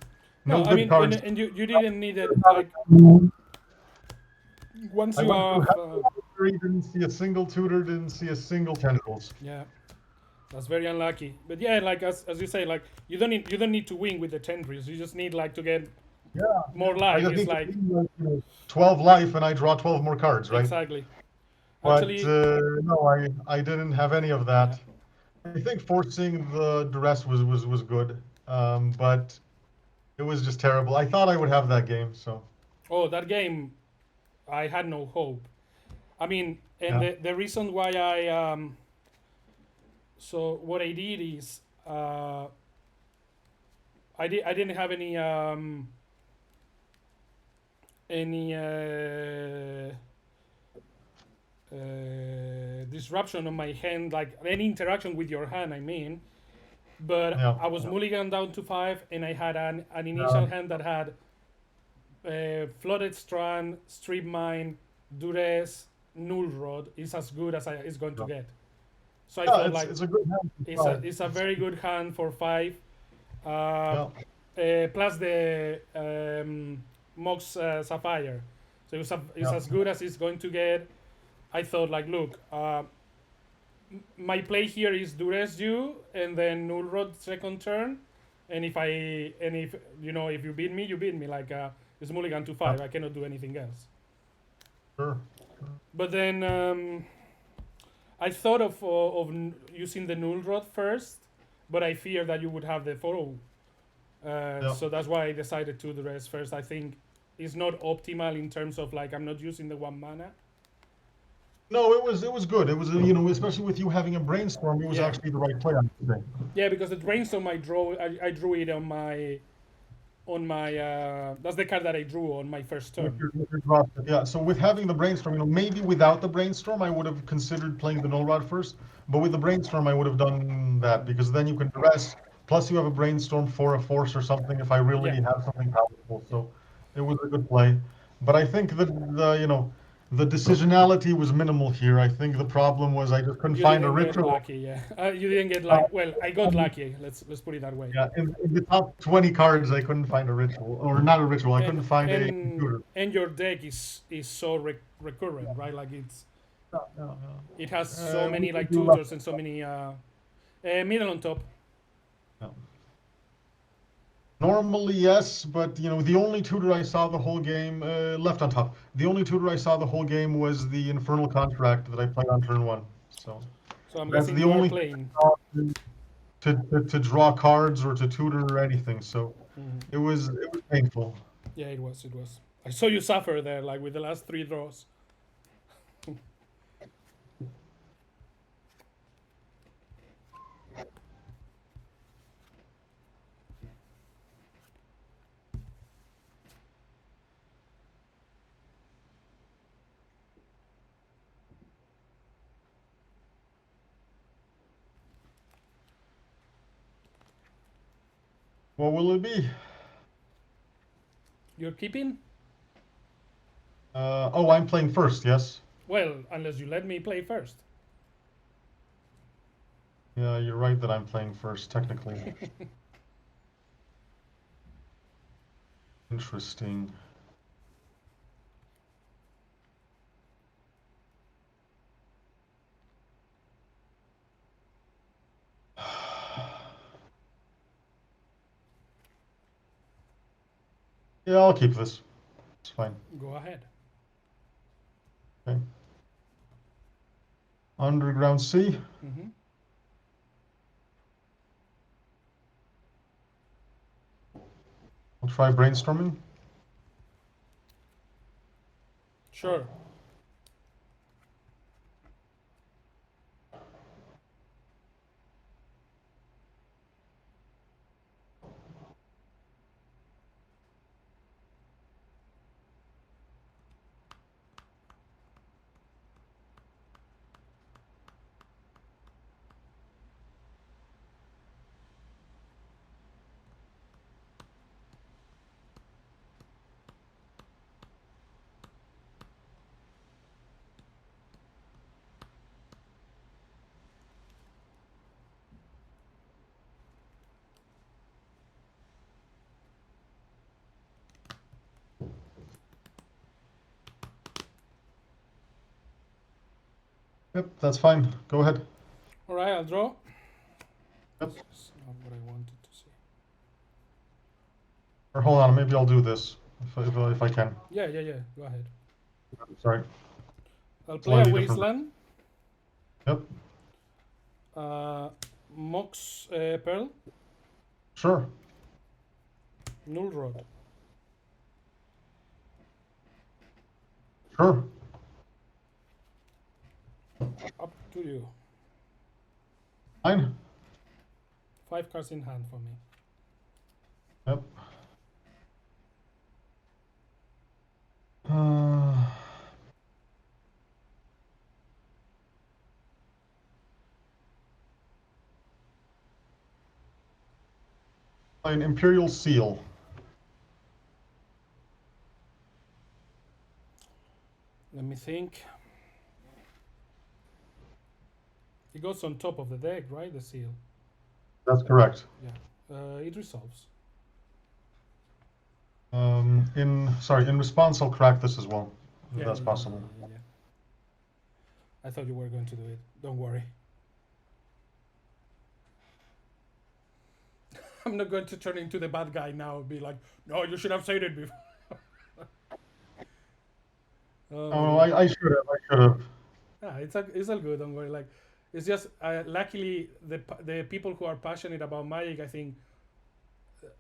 No, I good mean, cards. and you didn't need it, like, once I you went through have, half the lottery, didn't see a single tutor, didn't see a single tendrils. yeah, that's very unlucky. But yeah, like as you say, like you don't need to win with the tendrils. You just need like to get more I life. just It's need to like win, 12 life and I draw 12 more cards, right? exactly. But Actually, no, I didn't have any of that. I think forcing the duress was good, but it was just terrible. I thought I would have that game, so oh, that game, I had no hope. I mean, and yeah. the reason why I so what I did is I didn't have any disruption on my hand, like any interaction with your hand, I mean. But Yeah. I was mulligan down to 5, and I had an initial hand that had Flooded Strand, Strip Mine, Duress, Null Rod is as good as it's going to get. So I Yeah, thought like it's a good hand. it's a very good hand for 5. Yeah. Plus the Mox Sapphire. So it's Yeah. as good as it's going to get. I thought like, look, my play here is Duress you and then Null Rod second turn, and if if you beat me, you beat me. Like it's mulligan to 5. I cannot do anything else. Sure. But then I thought of using the Null Rod first, but I fear that you would have the 4-0. So that's why I decided to Duress first. I think it's not optimal in terms of like I'm not using the 1 mana. No, it was good. It was especially with you having a brainstorm, it was actually the right play on today. Yeah, because the brainstorm I drew it on my that's the card that I drew on my first turn. Yeah. So with having the brainstorm, maybe without the brainstorm, I would have considered playing the null rod first. But with the brainstorm, I would have done that because then you can rest. Plus, you have a brainstorm for a force or something if I really have something powerful. So it was a good play. But I think that the decisionality was minimal here. I think the problem was I just couldn't You find a didn't get ritual. lucky, yeah. You didn't get like well, I got lucky. Let's put it that way. Yeah, in the top 20 cards, I couldn't find a ritual, or not a ritual. I couldn't find a computer. And your deck is so recurrent, right? Like it has so many like tutors and so many middle on top. No. Normally, yes, but the only tutor I saw the whole game left on top. The only tutor I saw the whole game was the Infernal Contract that I played on turn 1. So I'm that's guessing the you are only playing to draw cards or to tutor or anything. So it was painful. Yeah, it was. I saw you suffer there, like with the last 3 draws. What will it be? You're keeping? Oh, I'm playing first, yes? Well, unless you let me play first. Yeah, you're right that I'm playing first, technically. Interesting. Yeah, I'll keep this. It's fine. Go ahead. Okay. Underground Sea. I'll try brainstorming. Sure. Yep, that's fine. Go ahead. All right, I'll draw. Yep. This is not what I wanted to see. Or hold on, maybe I'll do this if I can. Yeah. Go ahead. Sorry. I'll play a Slightly different. Wasteland. Yep. Mox Pearl. Sure. Null Rod. Sure. Up to you. Fine. 5 cards in hand for me. Yep. An Imperial Seal. Let me think. It goes on top of the deck, right? The seal. That's correct. Yeah. It resolves. In response, I'll crack this as well, if Yeah, that's yeah, possible. yeah. I thought you were going to do it. Don't worry. I'm not going to turn into the bad guy now and be like, no, you should have said it before. I should have. Yeah, it's all good. Don't worry. Like, it's just luckily the people who are passionate about Magic, I think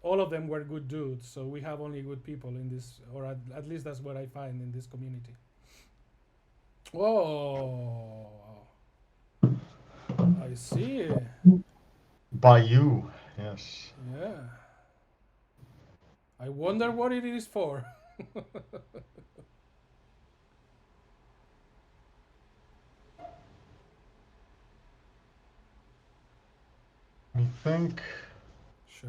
all of them were good dudes. So we have only good people in this, or at least that's what I find in this community. Oh, I see. By you, yes. Yeah. I wonder what it is for. I think. Sure.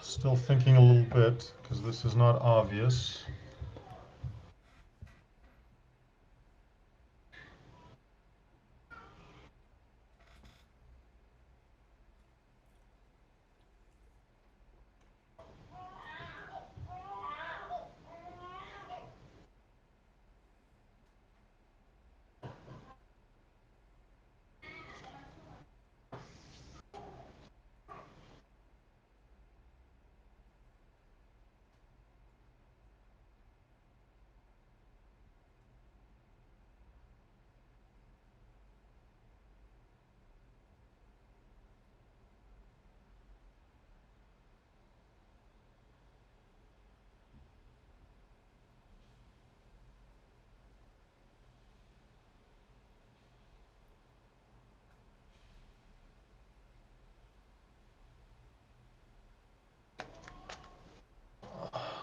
Still thinking a little bit, because this is not obvious.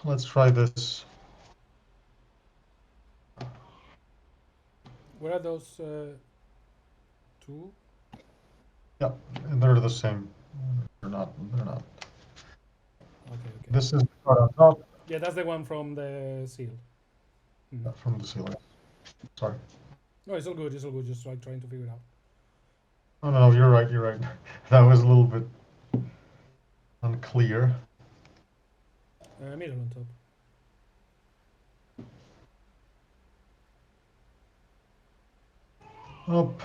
Let's try this. Where are those two? Yeah, and they're the same. They're not. Okay. This is the card on top. Yeah, that's the one from the seal. From the ceiling. Sorry. No, it's all good. It's all good. Just like trying to figure it out. Oh no, you're right. That was a little bit unclear. Middle on top. Up.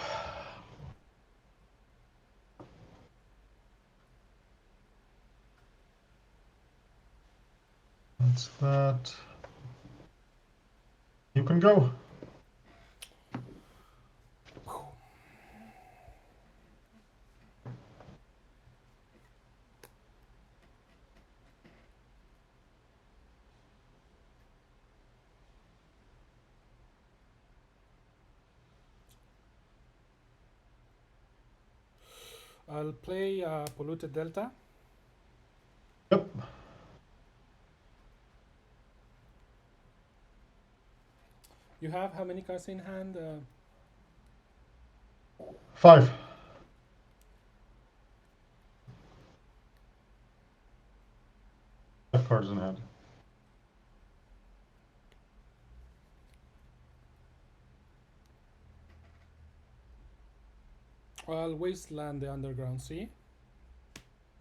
That's that. You can go. I'll play Polluted Delta. Yep. You have how many cards in hand? 5. Cards in hand. I'll wasteland the Underground Sea.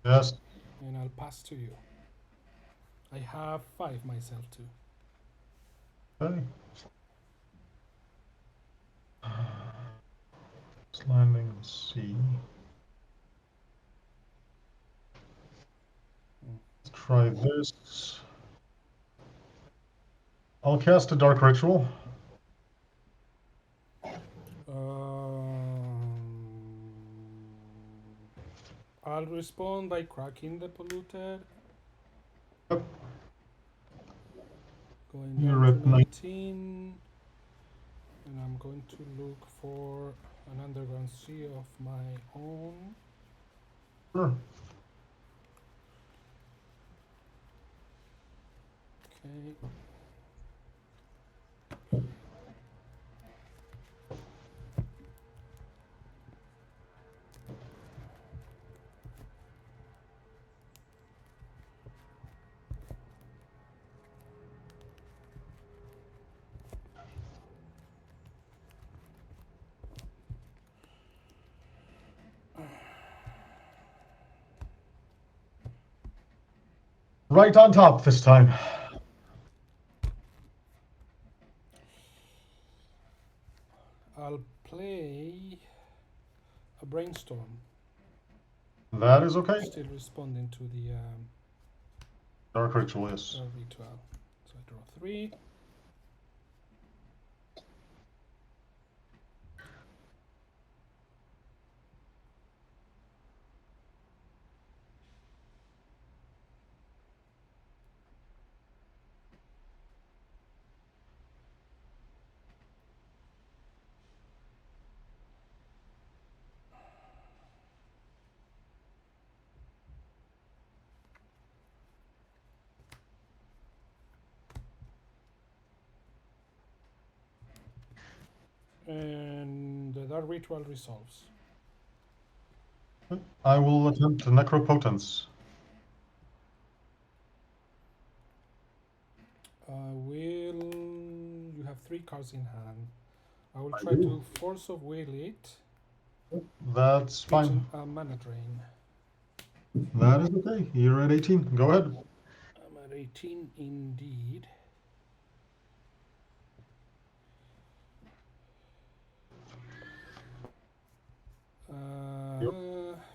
Yes. And I'll pass to you. I have 5 myself too. Okay. Landing C. Let's try this. I'll cast a Dark Ritual. I'll respond by cracking the Polluted. Yep. Going You're down at to 19. And I'm going to look for an Underground Sea of my own. Sure. Okay. right on top this time. I'll play a brainstorm. That is okay. Still responding to the Dark Ritual, yes. dark ritual. So I draw 3. And the dark ritual resolves. I will attempt Necropotence. You have 3 cards in hand. I will I try do. to force of will it. That's fine. A mana drain. That is okay. You're at 18. Go ahead. I'm at 18 indeed.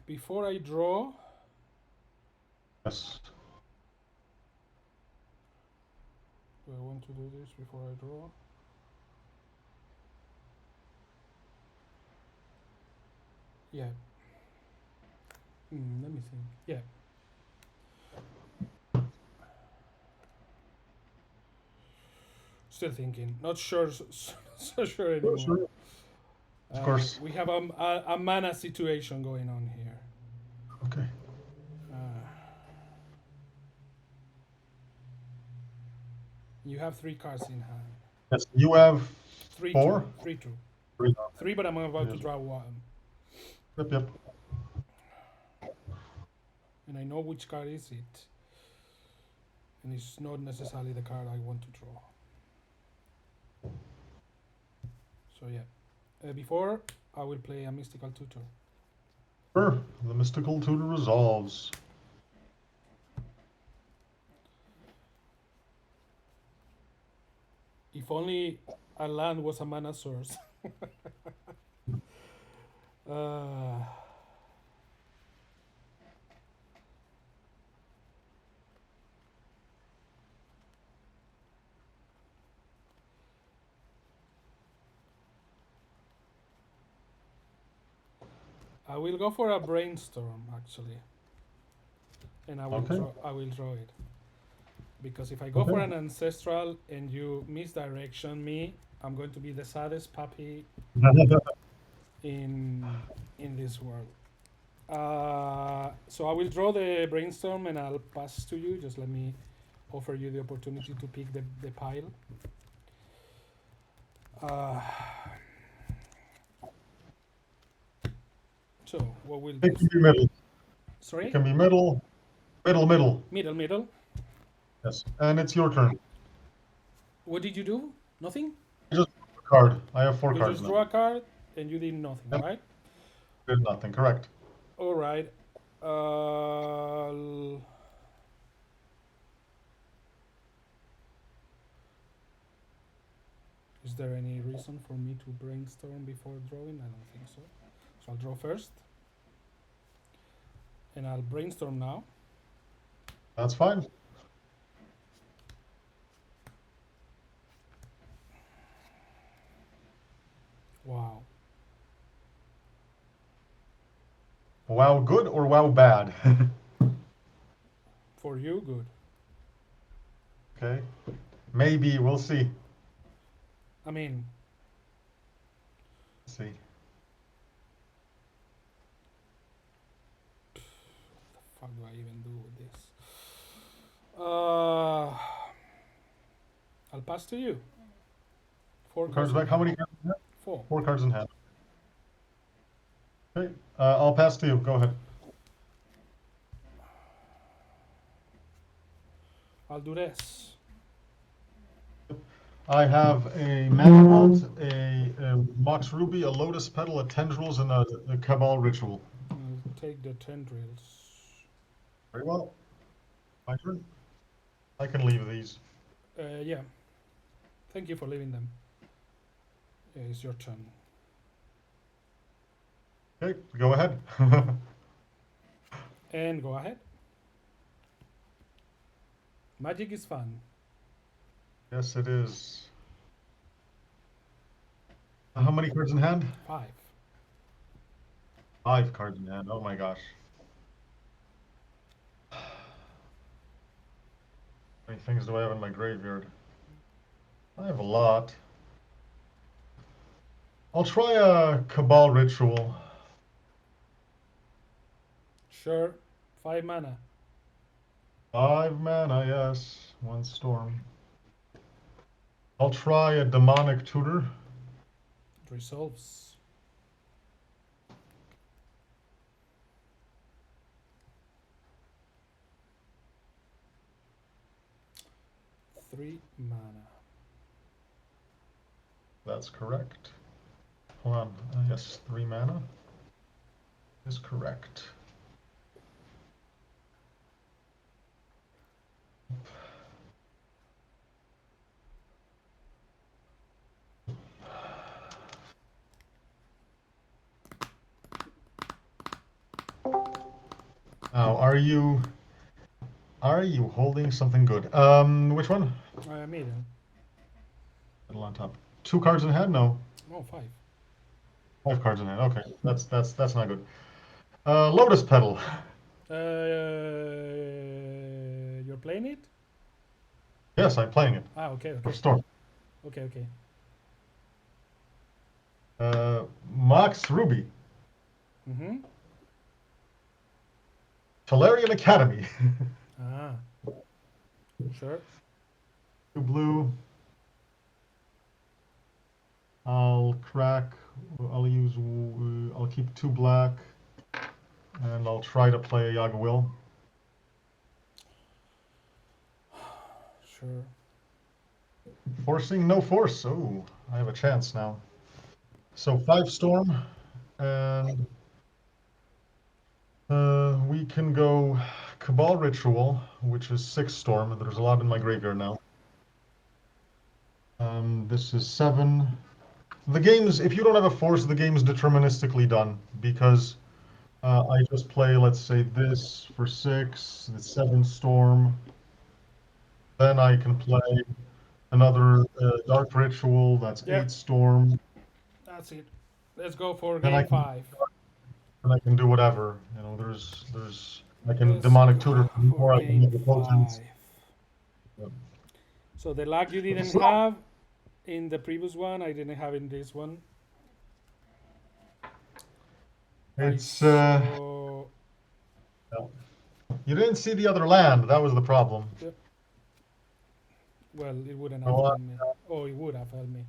Before I draw, Yes. do I want to do this before I draw? Yeah. Let me think. Yeah. Still thinking. Not sure. So sure anymore. Sure. Of course. We have a mana situation going on here. Okay. You have 3 cards in hand. Yes, you have 3, 4? 3, 2. 3. 3, but I'm about to draw 1. Yep. And I know which card is it. And it's not necessarily the card I want to draw. So yeah. Before, I will play a Mystical Tutor. Sure. The Mystical Tutor resolves. If only a land was a mana source. I will go for a brainstorm actually, and I will draw it. Because if I go for an ancestral and you misdirection me, I'm going to be the saddest puppy in this world. So I will draw the brainstorm and I'll pass to you. Just let me offer you the opportunity to pick the pile. So what will it can be middle. Sorry? It can be middle. Middle. Yes, and it's your turn. What did you do? Nothing? I just drew a card. I have 4 You cards just now. draw a card and you did nothing, Yep. right? Did nothing, correct. All right. Is there any reason for me to brainstorm before drawing? I don't think so. So I'll draw first. And I'll brainstorm now. That's fine. Wow. Wow good or wow bad? For you, good. Okay. Maybe, we'll see. I mean, Let's see. what the fuck do I even do with this? I'll pass to you. 4 Cards back. How many cards in hand? 4. 4 cards in hand. Okay. I'll pass to you. Go ahead. I'll do this. I have a Manifold, a Mox Ruby, a Lotus Petal, a Tendrils, and a Cabal Ritual. I'll take the tendrils. Very well. My turn. I can leave these. Yeah. Thank you for leaving them. It's your turn. Okay, go ahead. And go ahead. Magic is fun. Yes, it is. How many cards in hand? 5. 5 cards in hand. Oh my gosh. How many things do I have in my graveyard? I have a lot. I'll try a Cabal Ritual. Sure. 5 mana. 5 mana, yes. 1 storm. I'll try a Demonic Tutor. It resolves. Three mana. That's correct. Hold on. Yes, 3 mana is correct. Now, are you holding something good? Which one? Middle. Middle on top. 2 cards in hand? No. Oh, 5. 5 cards in hand. Okay, that's not good. Lotus Petal. You're playing it? Yes, I'm playing it. Okay. For Storm. Okay. Mox Ruby. Mm-hmm. Tolarian Academy. Sure. 2 blue. I'll keep 2 black. And I'll try to play a Yaga Will. Sure. Forcing no force. Oh, I have a chance now. So 5 storm, and we can go Cabal Ritual, which is 6 storm. There's a lot in my graveyard now. This is 7. The game's, if you don't have a force, the game's deterministically done, because I just play, let's say, this for 6, it's 7 storm. Then I can play another Dark Ritual, that's Yep. 8 storm. That's it. Let's go for Then game 5. And I can do whatever. You know, I can Let's Demonic go Tutor for more, I can game make the potents. 5. Yep. So the luck you didn't have in the previous one, I didn't have in this one. It's no. You didn't see the other land. That was the problem. Yep. Well, it wouldn't have helped me. Oh, it would have helped me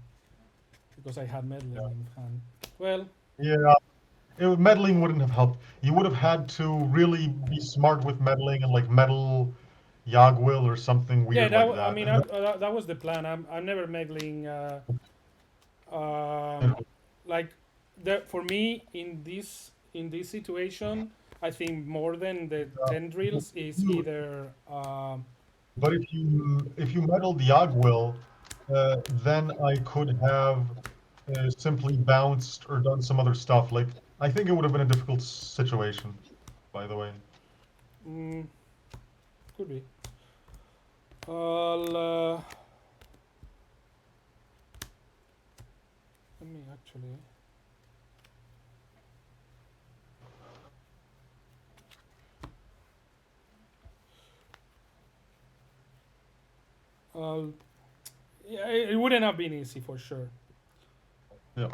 because I had meddling in hand. Well. Yeah, meddling wouldn't have helped. You would have had to really be smart with meddling and like meddle Yagwil or something weird Yeah, like that. I mean, that was the plan. I'm never meddling. Like, for me in this situation, I think more than the tendrils is either. But if you meddled Yagwil, then I could have simply bounced or done some other stuff. Like, I think it would have been a difficult situation, by the way. Could be. Let me actually. Yeah, it wouldn't have been easy for sure. Yeah.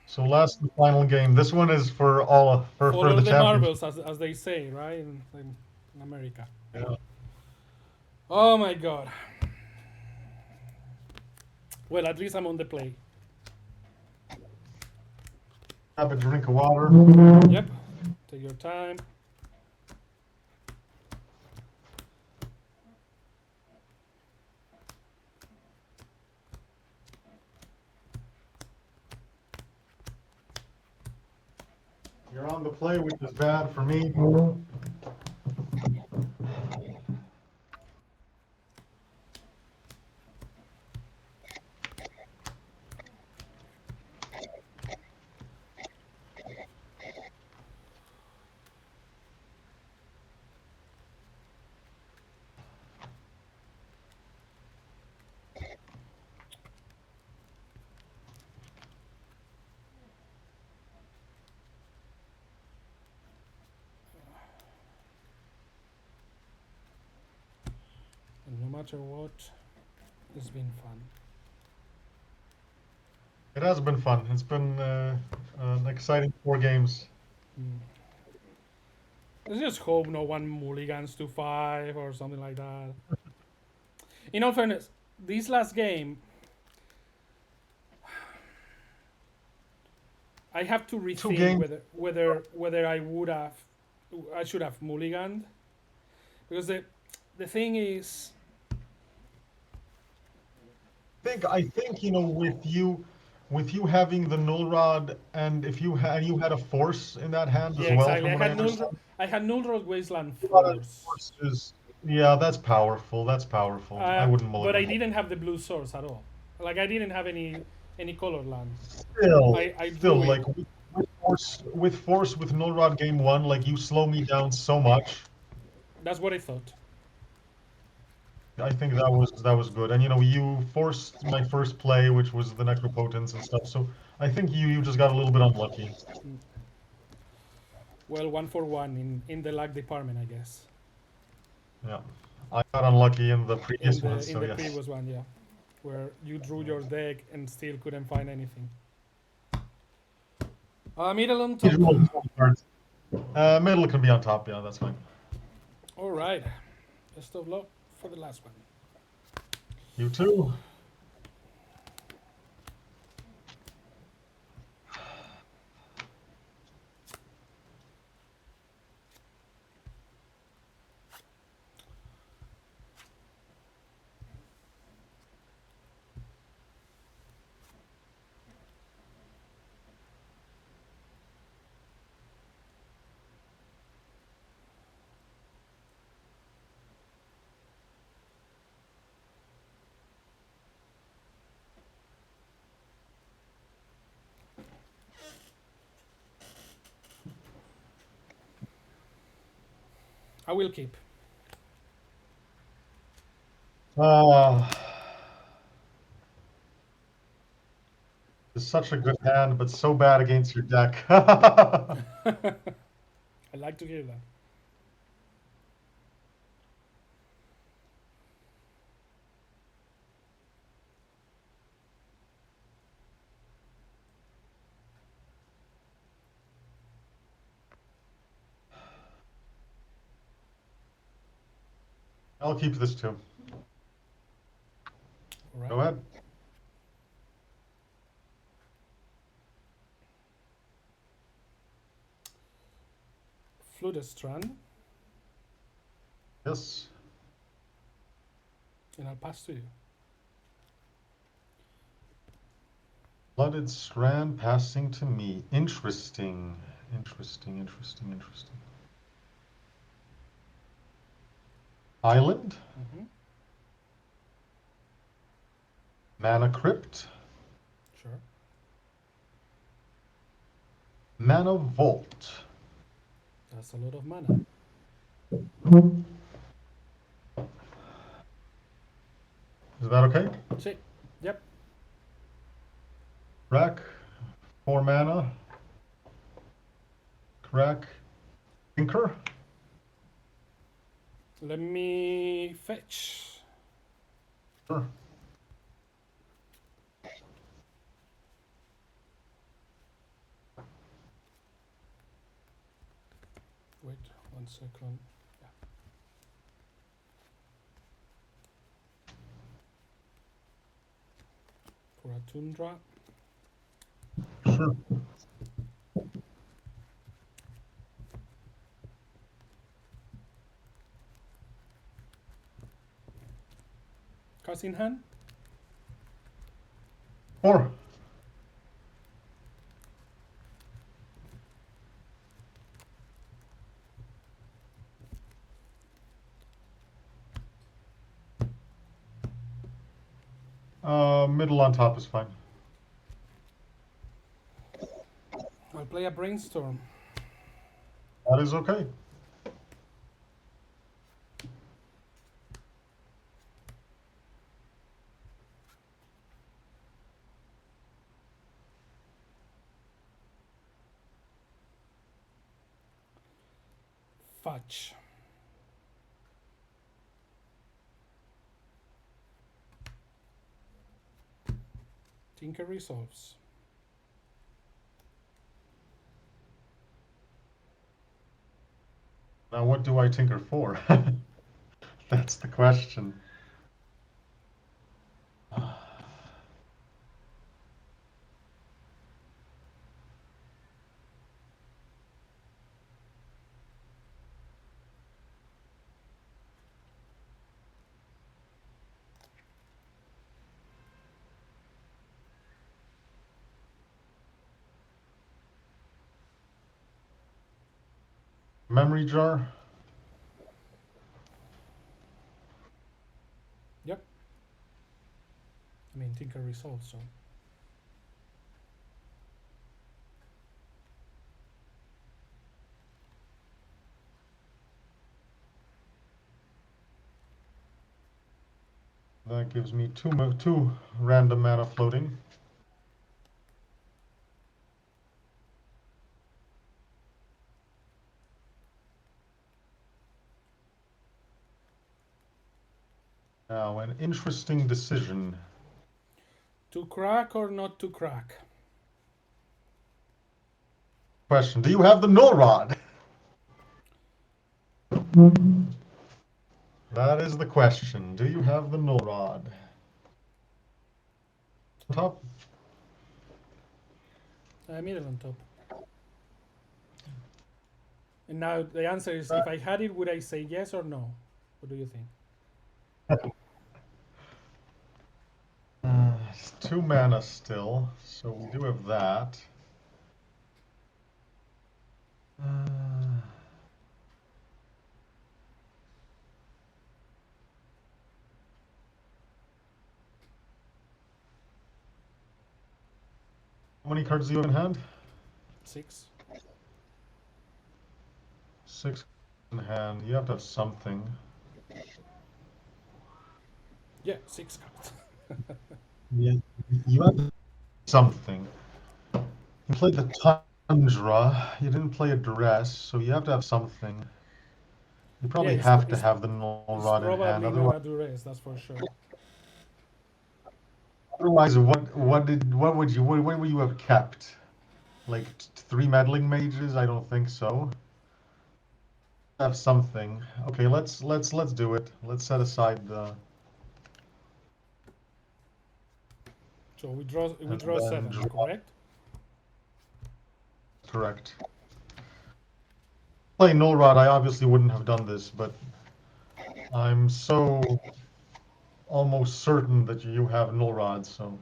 So last and final game. This one is for all for the marbles, as they say, right, in America. Yeah. Oh my god. Well, at least I'm on the play. Have a drink of water. Yep. Take your time. You're on the play, which is bad for me. matter what, it's been fun. It has been fun. It's been an exciting 4 games. Let's just hope no one mulligans to 5 or something like that. In all fairness, this last game, I have to rethink whether I should have mulliganed, because the thing is, I think with you having the null rod, and if you had a force in that hand yeah, as well, exactly. from what I understand. I had null rod wasteland Null rod and force. yeah, that's powerful. That's powerful. I wouldn't mulligan. But I didn't have the blue source at all. Like I didn't have any color land. I Still, drew like it. with force with null rod game 1, like you slow me down so much. That's what I thought. I think that was good, and you forced my first play, which was the necropotence and stuff. So I think you just got a little bit unlucky. Well, 1 for 1 in the luck department, I guess. Yeah, I got unlucky in the previous one. In So the yes. previous one, yeah, where you drew your deck and still couldn't find anything. Middle on top. Middle can be on top. Yeah, that's fine. All right. Best of luck for the last one. You too. I will keep. It's such a good hand, but so bad against your deck. I like to hear that. I'll keep this too. All right. Go ahead. Flutestrand. Yes. And I'll pass to you. Flooded Strand passing to me. Interesting. Island. Mana Crypt. Sure. Mana Vault. That's a lot of mana. Is that okay? See. Yep. Crack. 4 mana. Crack. Tinker. Let me fetch. Sure. Wait 1 second. Yeah. For a Tundra. Sure. Cards in hand. 4. Middle on top is fine. I'll play a Brainstorm. That is okay. Fudge. Tinker resolves. Now, what do I tinker for? That's the question. Memory jar? Yep. I mean, Tinker resolves, so. That gives me two random mana floating. Now, an interesting decision. To crack or not to crack? Question, do you have the null rod? That is the question. Do you have the null rod? Top? Middle on top. And now the answer is, if I had it, would I say yes or no? What do you think? It's 2 mana still, so we do have that. How many cards do you have in hand? 6. 6 in hand. You have to have something. Yeah, 6 cards. Yeah, you have something. You played the Tundra. You didn't play a Duress, so you have to have something. You probably Yeah, have to have the null it's rod in hand. probably not a duress, that's for sure. Otherwise, what would you have kept? Like 3 meddling mages? I don't think so. Have something. Okay, let's do it. Let's set aside the. So we draw And 7, draw. correct? Correct. Play null rod, I obviously wouldn't have done this, but I'm so almost certain that you have null rod, so.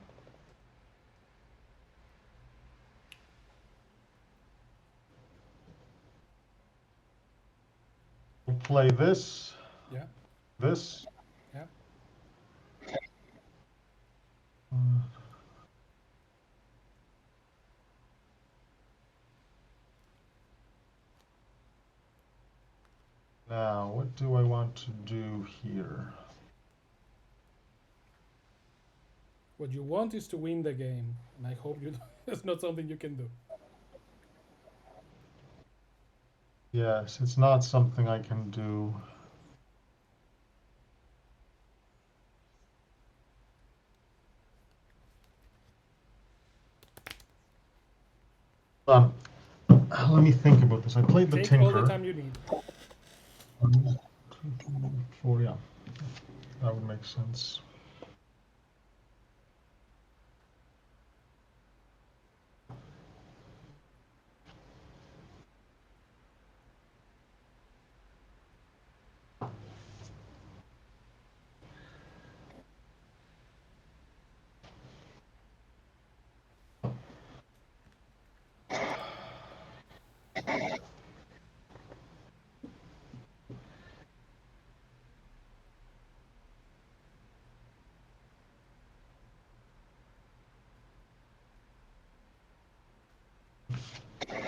We'll play this. Yeah. This. Yeah. Now, what do I want to do here? What you want is to win the game, and I hope you. That's not something you can do. Yes, it's not something I can do. Let me think about this. I played the Take Tinker. all the time you need. 1, 2, 3, 4, yeah. That would make sense.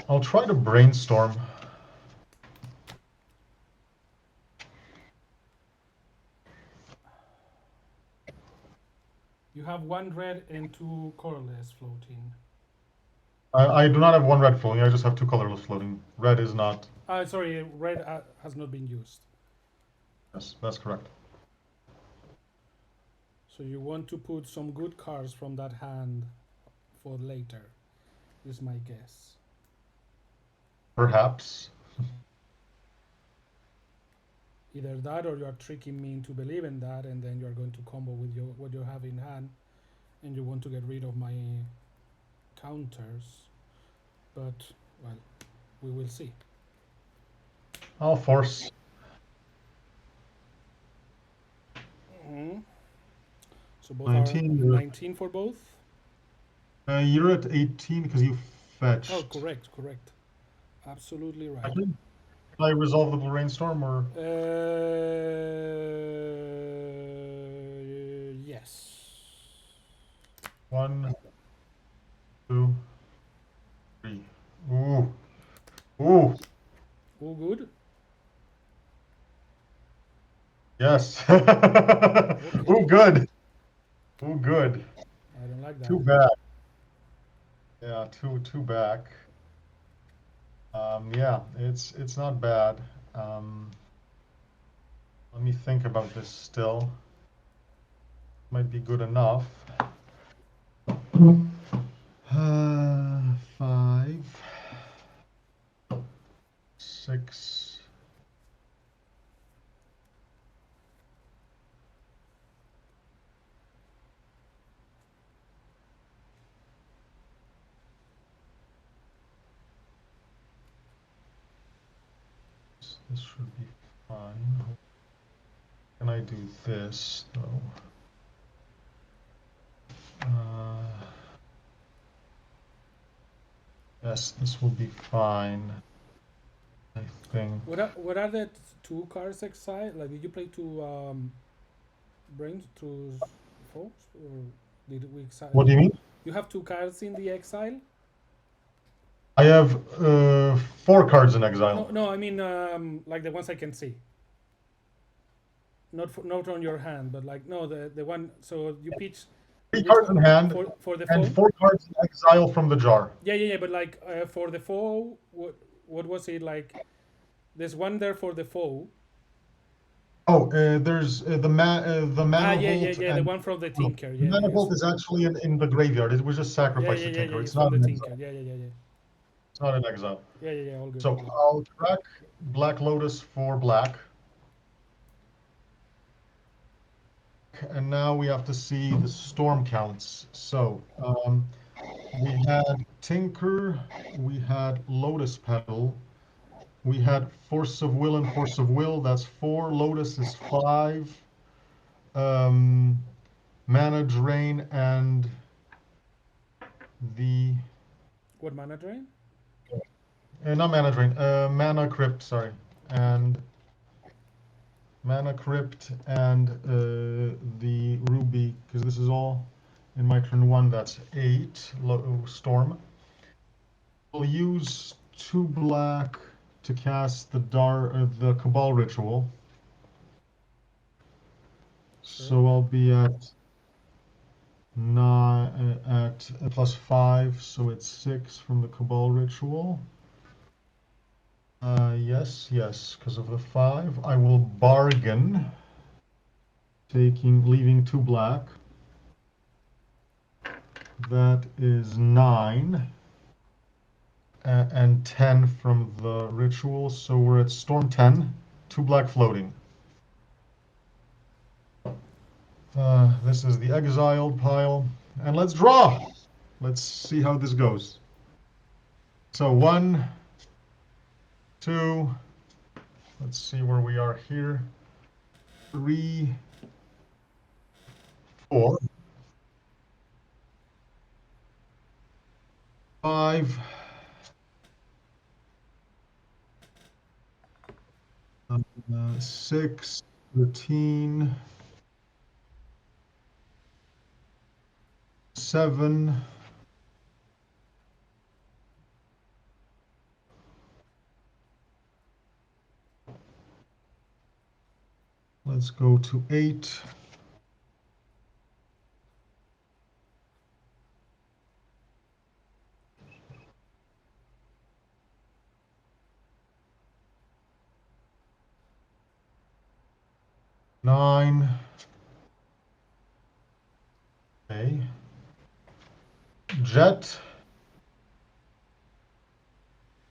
I'll try to brainstorm. You have 1 red and 2 colorless floating. I do not have 1 red floating, I just have 2 colorless floating. Red is not. Sorry, red has not been used. Yes, that's correct. So you want to put some good cards from that hand for later, is my guess. Perhaps. Either that, or you are tricking me into believing that, and then you are going to combo with what you have in hand, and you want to get rid of my counters. But well, we will see. I'll force. So both 19, are 19 for both. You're at 18 because you fetched. Oh, correct. Absolutely right. Can I resolve the Blue Rainstorm or? Yes. 1, 2, 3. Ooh. Ooh. All good. Yes. Okay. Ooh, good. Ooh, good. I don't like that. 2 back. Yeah, two back. Yeah, it's not bad. Let me think about this still. Might be good enough. 5, 6. This should be fine. Can I do this though? Yes, this will be fine. I think. What are the two cards exiled? Like, did you play two brains, two folks, or did we exile? What do you mean? You have two cards in the exile. I have 4 cards in exile. No, I mean like the ones I can see. Not on your hand, but like no, the one. So you pitch 3 cards in hand for the and foe. 4 cards in exile from the jar. Yeah. But like for the foe, what was it like? There's one there for the foe. Oh, there's the mana vault. The one from the Tinker. The mana vault So, is actually in the graveyard. It was just sacrificed to Tinker. It's It's from not the in Tinker. exile. Yeah. It's not in exile. Yeah. All good. So all good. I'll track Black Lotus for black. And now we have to see the storm counts. So we had Tinker, we had Lotus Petal, we had Force of Will and Force of Will. That's 4. Lotus is 5. Mana Drain and the What mana drain? not Mana Drain, Mana Crypt. Sorry, and Mana Crypt and the Ruby, because this is all in my turn 1. That's 8. Storm. We'll use 2 black to cast the Cabal Ritual. Sure. So I'll be at 9 at +5, so it's 6 from the Cabal Ritual. Yes, because of the 5. I will bargain, leaving 2 black. That is 9. And 10 from the ritual, so we're at storm 10, 2 black floating. This is the exiled pile, and let's draw. Let's see how this goes. So 1, 2, let's see where we are here. 3, 4, 5, 6, 13, 7, let's go to 8, 9, Okay. Jet.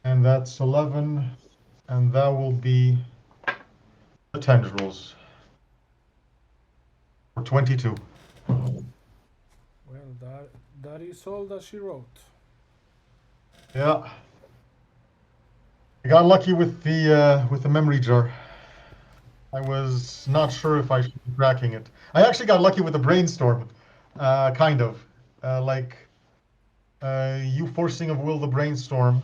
And that's 11. And that will be the tendrils. For 22. Well, that is all that she wrote. Yeah. I got lucky with the memory jar. I was not sure if I should be cracking it. I actually got lucky with the brainstorm, kind of. Like you forcing of will the brainstorm.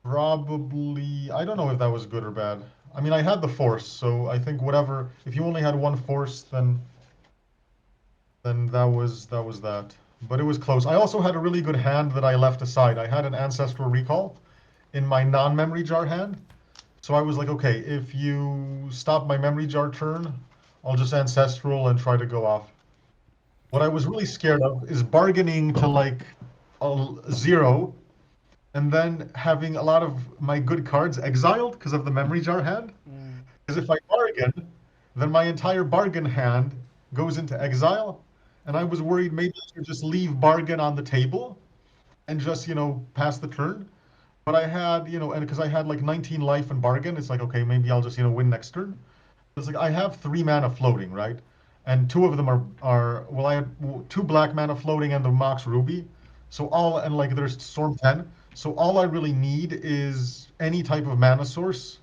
Probably, I don't know if that was good or bad. I mean, I had the force, so I think whatever. If you only had one force, then that was that. But it was close. I also had a really good hand that I left aside. I had an ancestral recall in my non-memory jar hand. So I was like, okay, if you stop my memory jar turn, I'll just ancestral and try to go off. What I was really scared of is bargaining to like a 0 and then having a lot of my good cards exiled because of the memory jar hand. Because if I bargain, then my entire bargain hand goes into exile. And I was worried maybe I should just leave bargain on the table and just, pass the turn. But I had, and because I had like 19 life and bargain, it's like, okay, maybe I'll just, win next turn. It's like I have 3 mana floating, right? And 2 of them are well, I had 2 black mana floating and the Mox Ruby. So and like there's Storm 10. So all I really need is any type of mana source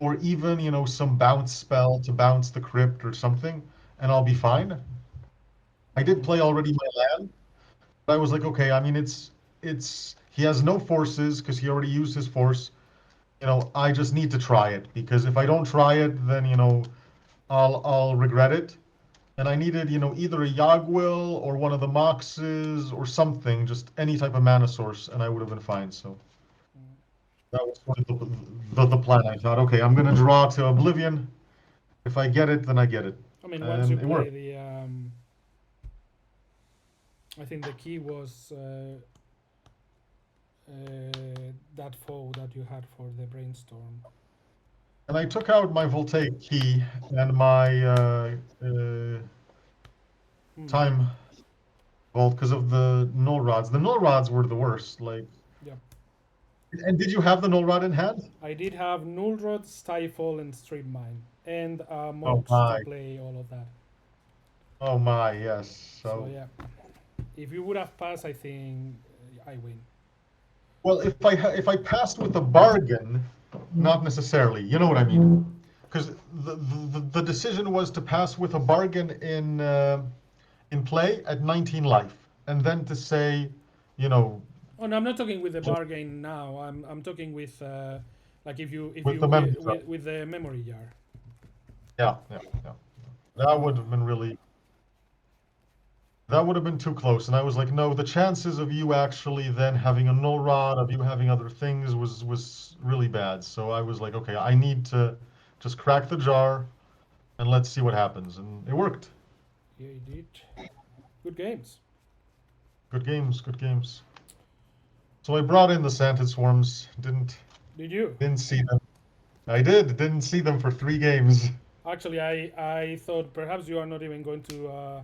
or even, some bounce spell to bounce the crypt or something, and I'll be fine. I did play already my land, but I was like, okay, I mean it's he has no forces because he already used his force. I just need to try it because if I don't try it, then I'll regret it. And I needed, either a Yagwil or one of the Moxes or something, just any type of mana source, and I would have been fine. So that was sort of the plan. I thought, okay, I'm gonna draw to Oblivion. If I get it, then I get it, I mean, once you and it play worked. the, I think the key was that foe that you had for the brainstorm. And I took out my Voltaic key and my time vault because of the null rods. The null rods were the worst. Like, Yeah. and did you have the null rod in hand? I did have Null Rod, Stifle, and Street Mine, and Oh Mox my. to play all of that. Oh my, yes. So yeah, if you would have passed, I think I win. Well, if I passed with a bargain, not necessarily. You know what I mean? Because the decision was to pass with a bargain in play at 19 life, and then to say, you know, Oh no, I'm not talking with the bargain now. I'm talking with like if with you the memory jar. with the memory jar. Yeah. That would have been really. That would have been too close. And I was like, no, the chances of you actually then having a null rod, of you having other things was really bad. So I was like, okay, I need to just crack the jar and let's see what happens. And it worked. Yeah, you did. Good games. Good games, good games. So I brought in the Santa Swarms. Did you? Didn't see them. I did. Didn't see them for 3 games. Actually, I thought perhaps you are not even going to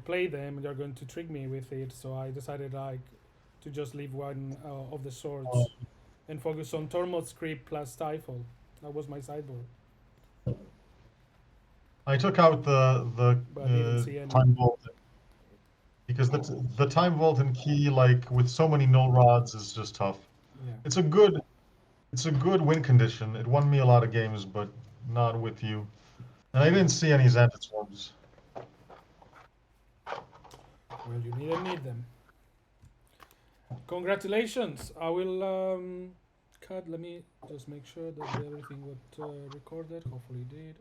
play them. You're going to trick me with it. So I decided like to just leave one of the swords and focus on Tormod's Script plus Stifle. That was my sideboard. I took out the But I didn't see any. time vault because the time vault and key, like with so many null rods, is just tough. Yeah. It's a good win condition. It won me a lot of games, but not with you. And I didn't see any Xanted Swarms. Well, you need them. Congratulations. I will cut. Let me just make sure that everything got recorded. Hopefully it did.